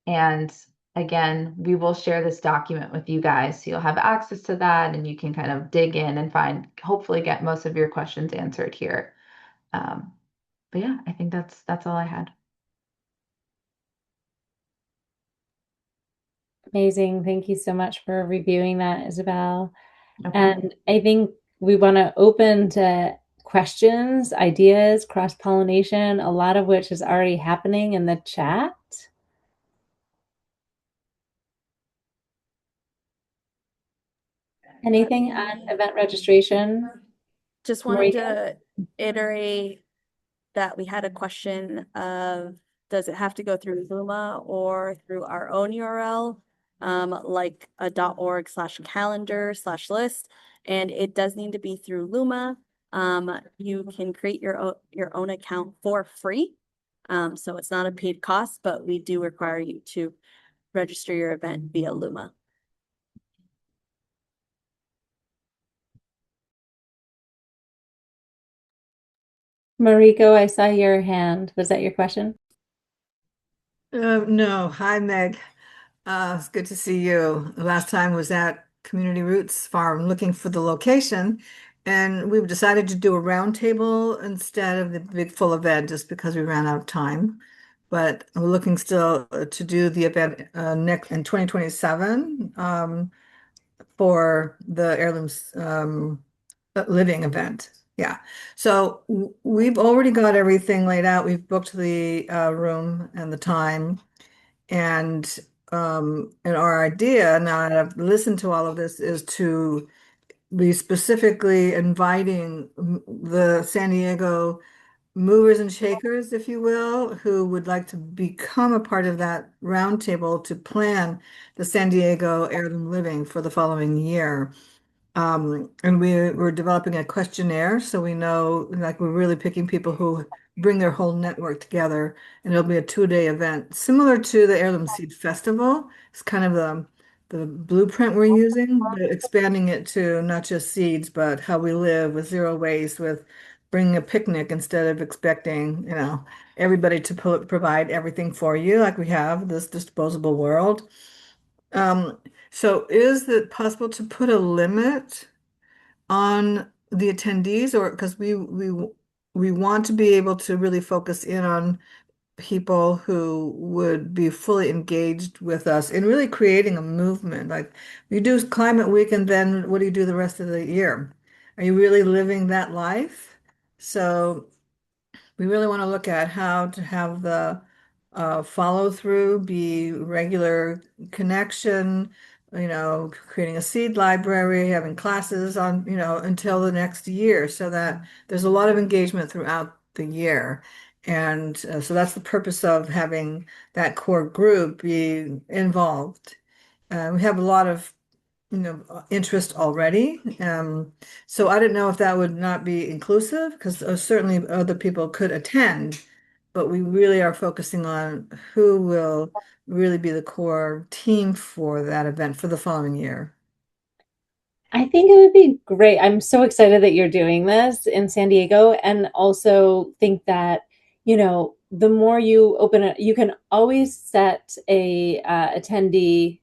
And again, we will share this document with you guys. So you'll have access to that and you can kind of dig in and hopefully get most of your questions answered here. But yeah, I think that's all I had. Amazing. Thank you so much for reviewing that, Isabel. No problem. And I think we want to open to questions, ideas, cross-pollination, a lot of which is already happening in the chat. Anything on event registration? Just wanted Marika? to iterate that we had a question of, does it have to go through Luma or through our own URL, like a .org/calendar/list, and it does need to be through Luma. You can create your own account for free, so it's not a paid cost, but we do require you to register your event via Luma. Mariko, I saw your hand. Was that your question? No. Hi, Meg. It's good to see you. The last time was at Community Roots Farm looking for the location, and we've decided to do a roundtable instead of the big full event just because we ran out of time. But we're looking still to do the event next in 2027 for the Heirlooms Living event. Yeah. So we've already got everything laid out. We've booked the room and the time. And our idea, now that I've listened to all of this, is to be specifically inviting the San Diego movers and shakers, if you will, who would like to become a part of that roundtable to plan the San Diego Heirloom Living for the following year. And we're developing a questionnaire, so we know, like, we're really picking people who bring their whole network together, and it'll be a 2-day event, similar to the Heirloom Seed Festival. It's kind of the blueprint we're using, but expanding it to not just seeds, but how we live with zero waste, with bringing a picnic instead of expecting, everybody to provide everything for you, like we have this disposable world. Um, so is it possible to put a limit on the attendees, or because we want to be able to really focus in on people who would be fully engaged with us in really creating a movement. Like you do Climate Week and then what do you do the rest of the year? Are you really living that life? So we really want to look at how to have the follow through be regular connection, creating a seed library, having classes on, until the next year so that there's a lot of engagement throughout the year. And so that's the purpose of having that core group be involved. We have a lot of interest already. So I don't know if that would not be inclusive because certainly other people could attend, but we really are focusing on who will really be the core team for that event for the following year. I think it would be great. I'm so excited that you're doing this in San Diego, and also think that, the more you open it, you can always set a attendee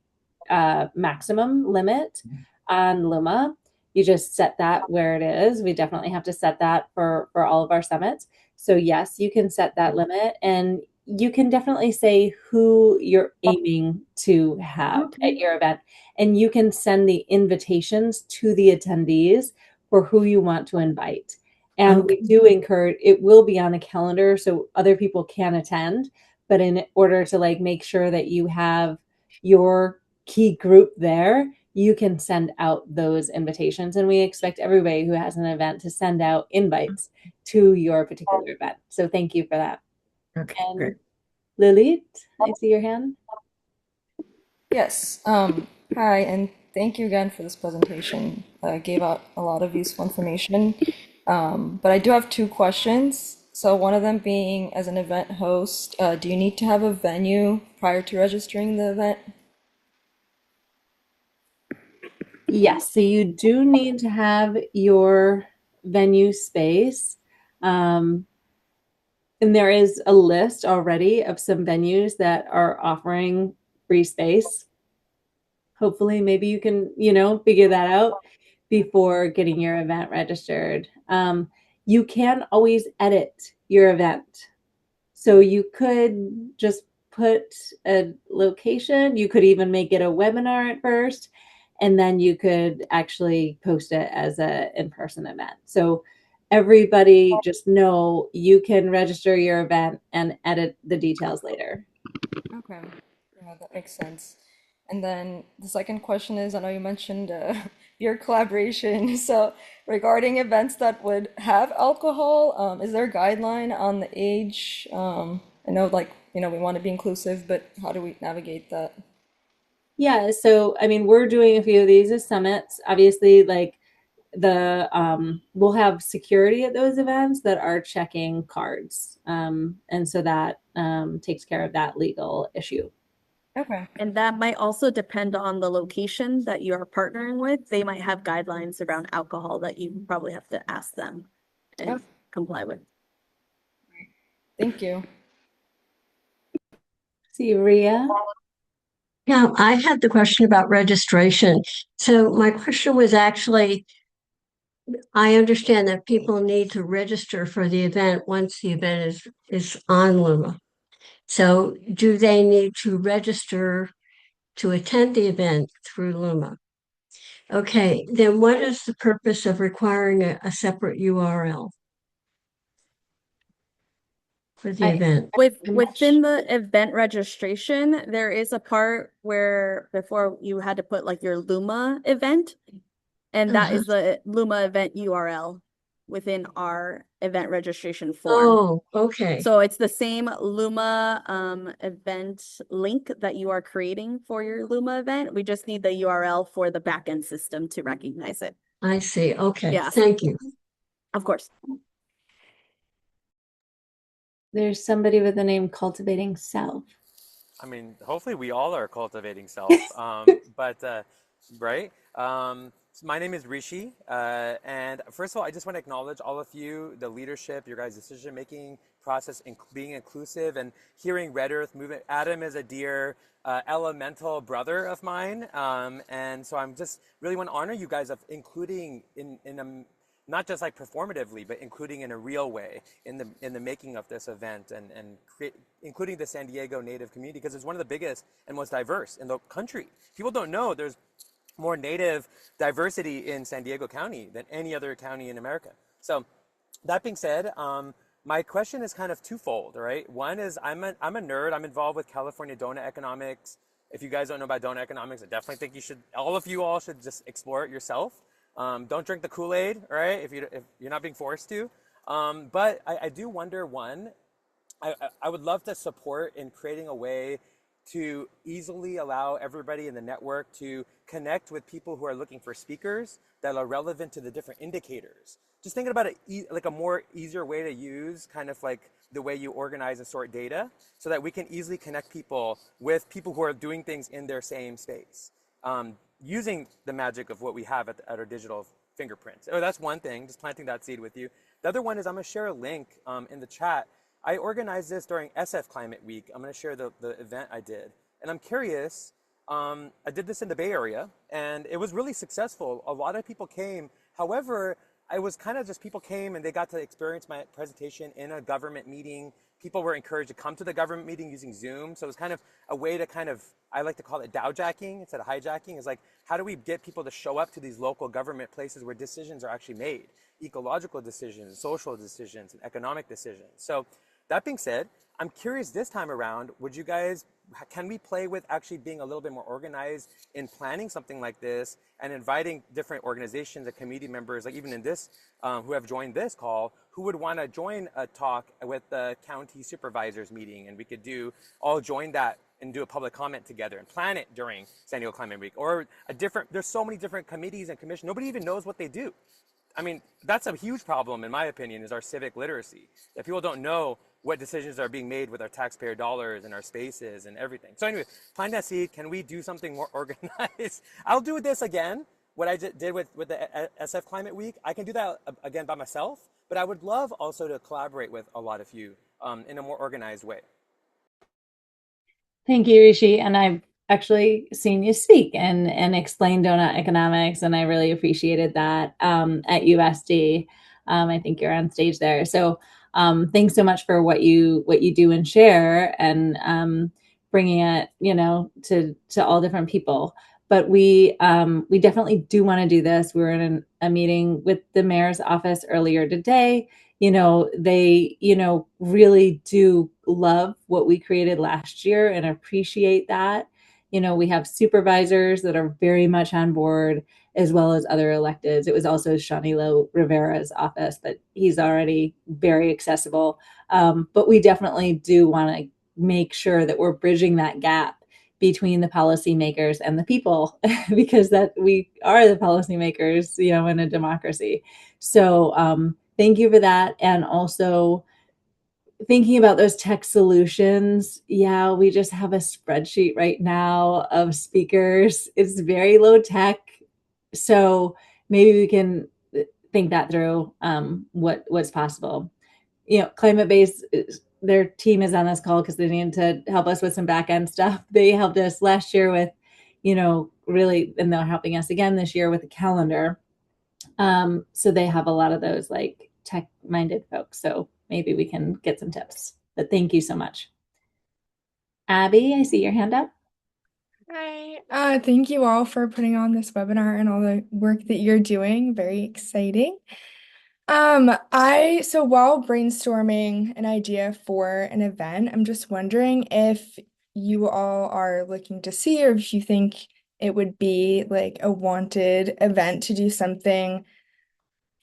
maximum limit on Luma. You just set that where it is. We definitely have to set that for all of our summits. So yes, you can set that limit, and you can definitely say who you're aiming to have at your event, and you can send the invitations to the attendees for who you want to invite. And we do encourage, it will be on a calendar so other people can attend, but in order to make sure that you have your key group there, you can send out those invitations. And we expect everybody who has an event to send out invites to your particular event. So thank you for that. Okay, And great. Lilith, I see your hand. Yes. Hi, and thank you again for this presentation. Gave out a lot of useful information. But I do have two questions. So one of them being, as an event host, do you need to have a venue prior to registering the event? Yes, so you do need to have your venue space. And there is a list already of some venues that are offering free space. Hopefully, maybe you can, figure that out before getting your event registered. You can always edit your event. So you could just put a location. You could even make it a webinar at first, and then you could actually post it as a in-person event. So everybody just know you can register your event and edit the details later. Okay. Yeah, that makes sense. And then the second question is, I know you mentioned your collaboration. So regarding events that would have alcohol, is there a guideline on the age? I know, we want to be inclusive, but how do we navigate that? Yeah, so I mean, we're doing a few of these as summits. Obviously, we'll have security at those events that are checking cards, and so that takes care of that legal issue. Okay. And that might also depend on the location that you are partnering with. They might have guidelines around alcohol that you probably have to ask them and Yep. comply with. Thank you. See, Ria. Yeah, I had the question about registration. So my question was actually, I understand that people need to register for the event once the event is on Luma. So do they need to register to attend the event through Luma? Okay, then what is the purpose of requiring a separate URL for the event? Within the event registration, there is a part where before you had to put your Luma event, and that is the Luma event URL within our event registration form. Oh, okay. So it's the same Luma event link that you are creating for your Luma event. We just need the URL for the backend system to recognize it. I see. Okay, Yes. thank you. Of course. There's somebody with the name Cultivating Self. I mean, hopefully we all are cultivating self. But right. So my name is Rishi, and first of all, I just want to acknowledge all of you, the leadership, your guys' decision-making process, being inclusive, and hearing Red Earth movement. Adam is a dear elemental brother of mine, and so I'm just really want to honor you guys of including in a not just like performatively, but including in a real way in the making of this event and including the San Diego Native community, because it's one of the biggest and most diverse in the country. People don't know there's more Native diversity in San Diego County than any other county in America. So that being said, my question is kind of twofold, right? One is I'm a nerd. I'm involved with California donut economics. If you guys don't know about donut economics, I definitely think all of you all should just explore it yourself. Don't drink the Kool-Aid, right? If you're not being forced to. But I do wonder, one, I would love to support in creating a way to easily allow everybody in the network to connect with people who are looking for speakers that are relevant to the different indicators. Just thinking about it like a more easier way to use kind of like the way you organize and sort data so that we can easily connect people with people who are doing things in their same space, using the magic of what we have at our digital fingerprints. Oh, that's one thing, just planting that seed with you. The other one is I'm gonna share a link in the chat. I organized this during SF Climate Week. I'm going to share the event I did. And I'm curious, I did this in the Bay Area, and it was really successful. A lot of people came. However, I was kind of just people came and they got to experience my presentation in a government meeting. People were encouraged to come to the government meeting using Zoom. So it was kind of a way to kind of, I like to call it dowjacking instead of hijacking. It's like, how do we get people to show up to these local government places where decisions are actually made? Ecological decisions, social decisions, and economic decisions. So that being said, I'm curious this time around, can we play with actually being a little bit more organized in planning something like this and inviting different organizations and community members, like even in this, who have joined this call, who would want to join a talk with the county supervisors meeting, and we could all join that and do a public comment together and plan it during San Diego Climate Week, or there's so many different committees and commissions, nobody even knows what they do. I mean, that's a huge problem, in my opinion, is our civic literacy. That people don't know what decisions are being made with our taxpayer dollars and our spaces and everything. So anyway, plant that seed. Can we do something more organized? I'll do this again, what I did with the SF Climate Week. I can do that again by myself, but I would love also to collaborate with a lot of you in a more organized way. Thank you, Rishi. And I've actually seen you speak and explain donut economics, and I really appreciated that at USD. I think you're on stage there. So thanks so much for what you do and share, and bringing it, to all different people. But we definitely do want to do this. We were in a meeting with the mayor's office earlier today. They, really do love what we created last year and appreciate that. We have supervisors that are very much on board, as well as other electeds. It was also Shanilo Rivera's office, but he's already very accessible. But we definitely do want to make sure that we're bridging that gap between the policymakers and the people, because that we are the policymakers, in a democracy. So thank you for that. And also thinking about those tech solutions. Yeah, we just have a spreadsheet right now of speakers. It's very low tech. So maybe we can think that through, what's possible. Climate Base, their team is on this call because they need to help us with some back end stuff. They helped us last year with, really, and they're helping us again this year with the calendar. So they have a lot of those like tech minded folks. So maybe we can get some tips. But thank you so much. Abby, I see your hand up. Hi, thank you all for putting on this webinar and all the work that you're doing. Very exciting. So while brainstorming an idea for an event, I'm just wondering if you all are looking to see, or if you think it would be like a wanted event to do something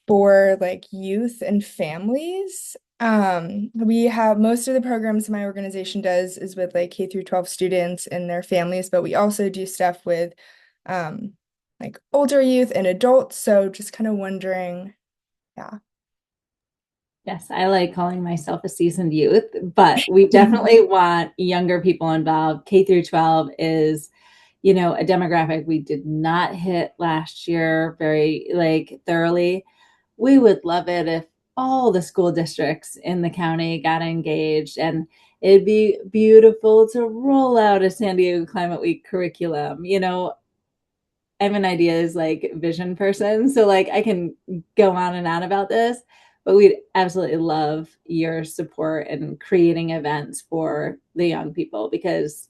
for like youth and families. We have most of the programs my organization does is with like K through 12 students and their families, but we also do stuff with like older youth and adults. So just kind of wondering, yeah. Yes, I like calling myself a seasoned youth, but we definitely want younger people involved. K through 12 is, a demographic we did not hit last year very thoroughly. We would love it if all the school districts in the county got engaged, and it'd be beautiful to roll out a San Diego Climate Week curriculum. I'm an ideas vision person, so I can go on and on about this, but we'd absolutely love your support in creating events for the young people because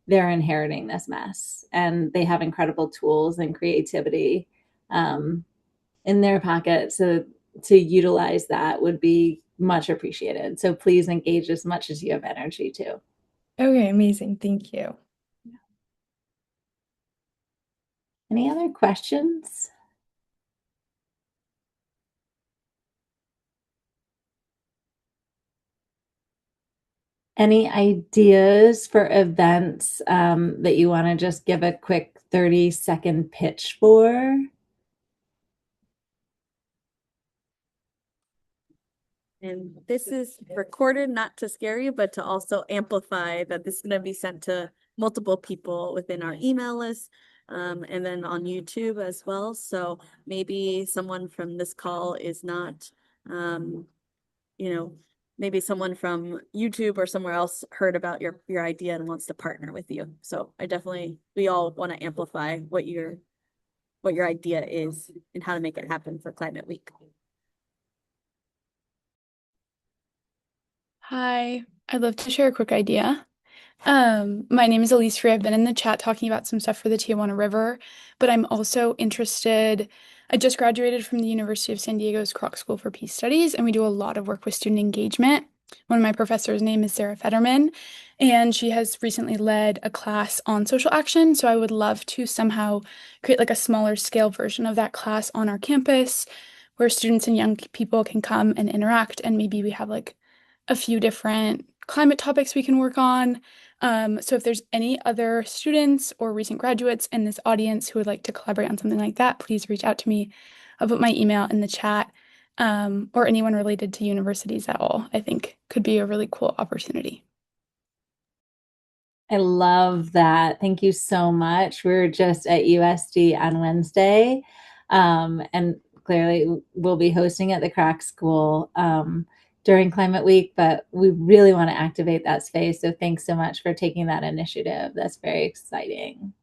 they're inheriting this mess and they have incredible tools and creativity in their pocket. So to utilize that would be much appreciated. So please engage as much as you have energy to. Okay, amazing. Thank you. Any other questions? Any ideas for events that you want to just give a quick 30-second pitch for? And this is recorded not to scare you, but to also amplify that this is going to be sent to multiple people within our email list, and then on YouTube as well. So maybe someone from this call is not, maybe someone from YouTube or somewhere else heard about your idea and wants to partner with you. So we all want to amplify what your idea is and how to make it happen for Climate Week. Hi, I'd love to share a quick idea. My name is Elise Free. I've been in the chat talking about some stuff for the Tijuana River, but I'm also interested. I just graduated from the University of San Diego's Kroc School for Peace Studies, and we do a lot of work with student engagement. One of my professors' name is Sarah Fetterman, and she has recently led a class on social action. So I would love to somehow create a smaller scale version of that class on our campus where students and young people can come and interact, and maybe we have a few different climate topics we can work on. So if there's any other students or recent graduates in this audience who would like to collaborate on something like that, please reach out to me. I'll put my email in the chat, or anyone related to universities at all, I think could be a really cool opportunity. I love that. Thank you so much. We were just at USD on Wednesday, and clearly we'll be hosting at the Kroc School during Climate Week, but we really want to activate that space. So thanks so much for taking that initiative. That's very exciting.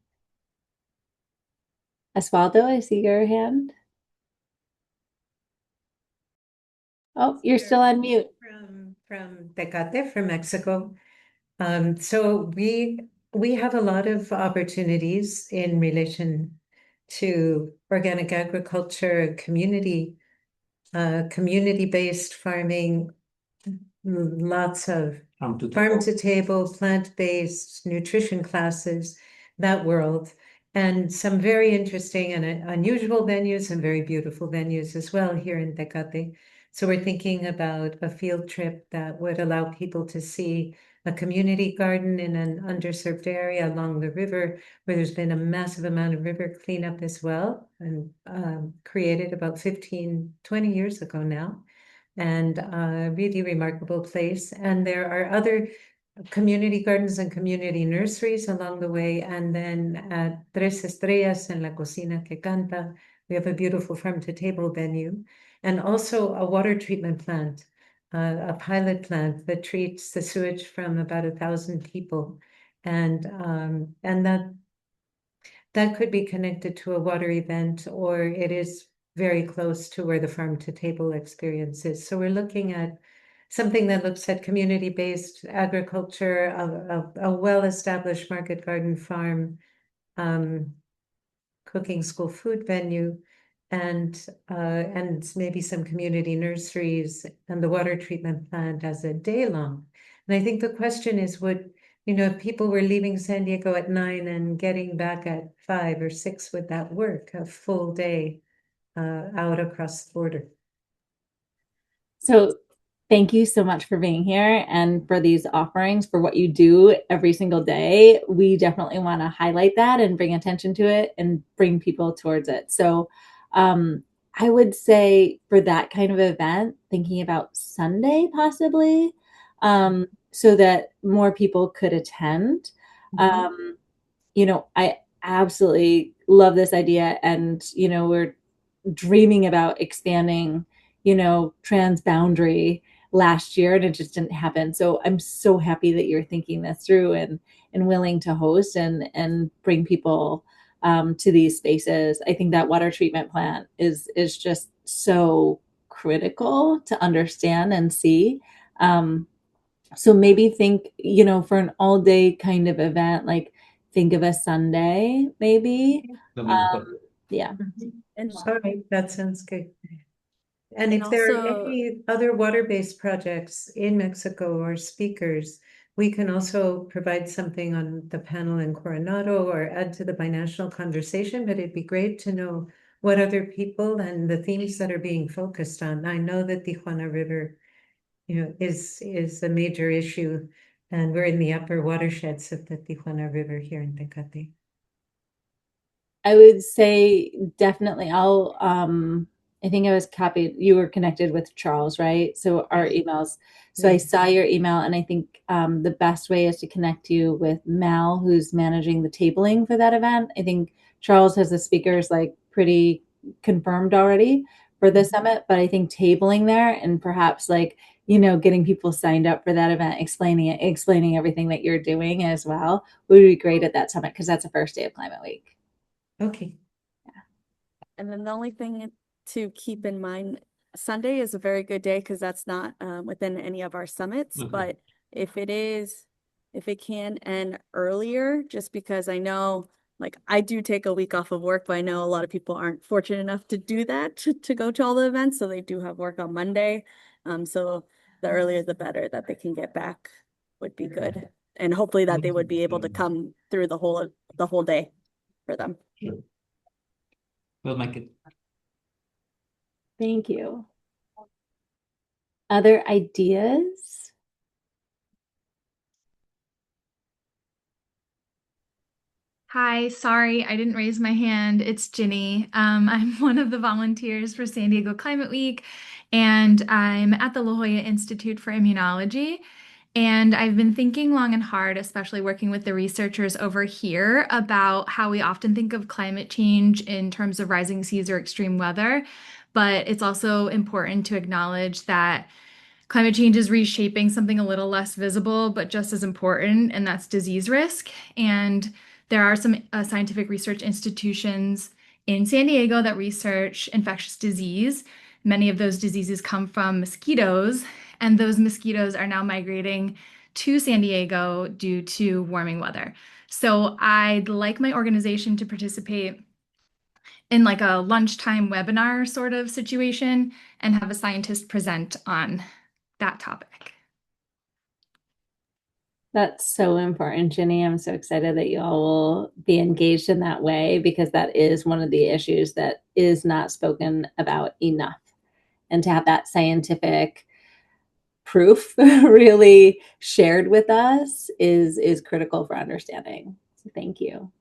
Osvaldo, I see your hand. Oh, you're still on mute. From Tecate, from Mexico. So we have a lot of opportunities in relation to organic agriculture, community-based farming, lots of farm to table, plant-based nutrition classes, that world, and some very interesting and unusual venues and very beautiful venues as well here in Tecate. So we're thinking about a field trip that would allow people to see a community garden in an underserved area along the river where there's been a massive amount of river cleanup as well, and created about 15, 20 years ago now. And a really remarkable place. And there are other community gardens and community nurseries along the way. And then at Tres Estrellas en la Cocina que Canta, we have a beautiful farm to table venue, and also a water treatment plant, a pilot plant that treats the sewage from about 1,000 people. And that could be connected to a water event, or it is very close to where the farm to table experience is. So we're looking at something that looks at community-based agriculture, a well-established market garden farm, cooking school food venue, and maybe some community nurseries and the water treatment plant as a day long. And I think the question is, if people were leaving San Diego at 9 and getting back at 5 or 6, would that work? A full day out across the border. So thank you so much for being here and for these offerings, for what you do every single day. We definitely want to highlight that and bring attention to it and bring people towards it. So I would say for that kind of event, thinking about Sunday possibly, so that more people could attend. Um, I absolutely love this idea, and we're dreaming about expanding, transboundary last year, and it just didn't happen. So I'm so happy that you're thinking this through and willing to host and bring people to these spaces. I think that water treatment plant is just so critical to understand and see. So maybe think, for an all day kind of event, like think of a Sunday, maybe. Yeah. And All right, that sounds good. And And if there are also, any other water-based projects in Mexico or speakers, we can also provide something on the panel in Coronado or add to the binational conversation, but it'd be great to know what other people and the themes that are being focused on. I know that Tijuana River, is a major issue, and we're in the upper watersheds of the Tijuana River here in Tecate. I would say definitely. I think I was copied. You were connected with Charles, right? So our emails. So I saw your email, and I think the best way is to connect you with Mal, who's managing the tabling for that event. I think Charles has the speakers like pretty confirmed already for the summit, but I think tabling there and perhaps like, getting people signed up for that event, explaining everything that you're doing as well would be great at that summit because that's the first day of Climate Week. Okay. and then the only thing to keep in mind, Sunday is a very good day because that's not within any of our summits. But if it can end earlier, just because I know, like, I do take a week off of work, but I know a lot of people aren't fortunate enough to do that to go to all the events, so they do have work on Monday. So the earlier the better that they can get back would be good, and hopefully that they would be able to come through the whole day for them. We'll make it. Thank you. Other ideas? Hi, sorry, I didn't raise my hand. It's Ginny. I'm one of the volunteers for San Diego Climate Week, and I'm at the La Jolla Institute for Immunology. And I've been thinking long and hard, especially working with the researchers over here, about how we often think of climate change in terms of rising seas or extreme weather. But it's also important to acknowledge that climate change is reshaping something a little less visible, but just as important, and that's disease risk. And there are some scientific research institutions in San Diego that research infectious disease. Many of those diseases come from mosquitoes, and those mosquitoes are now migrating to San Diego due to warming weather. So I'd like my organization to participate in like a lunchtime webinar sort of situation and have a scientist present on that topic. That's so important, Ginny. I'm so excited that you all will be engaged in that way because that is one of the issues that is not spoken about enough. And to have that scientific proof really shared with us is critical for understanding. So thank you.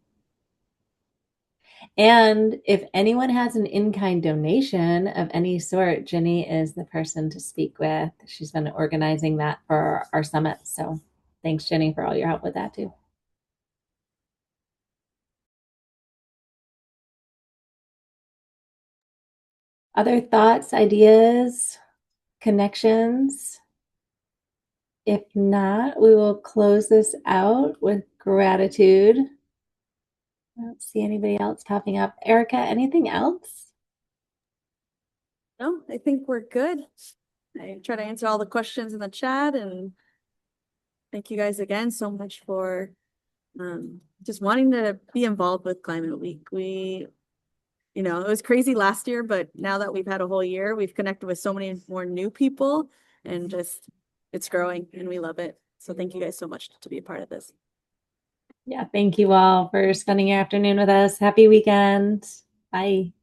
And if anyone has an in-kind donation of any sort, Ginny is the person to speak with. She's been organizing that for our summit. So thanks, Ginny, for all your help with that too. Other thoughts, ideas, connections? If not, we will close this out with gratitude. I don't see anybody else popping up. Erica, anything else? No, I think we're good. I try to answer all the questions in the chat, and thank you guys again so much for just wanting to be involved with Climate Week. It was crazy last year, but now that we've had a whole year, we've connected with so many more new people, and just it's growing and we love it. So thank you guys so much to be a part of this. Yeah, thank you all for spending your afternoon with us. Happy weekend. Bye.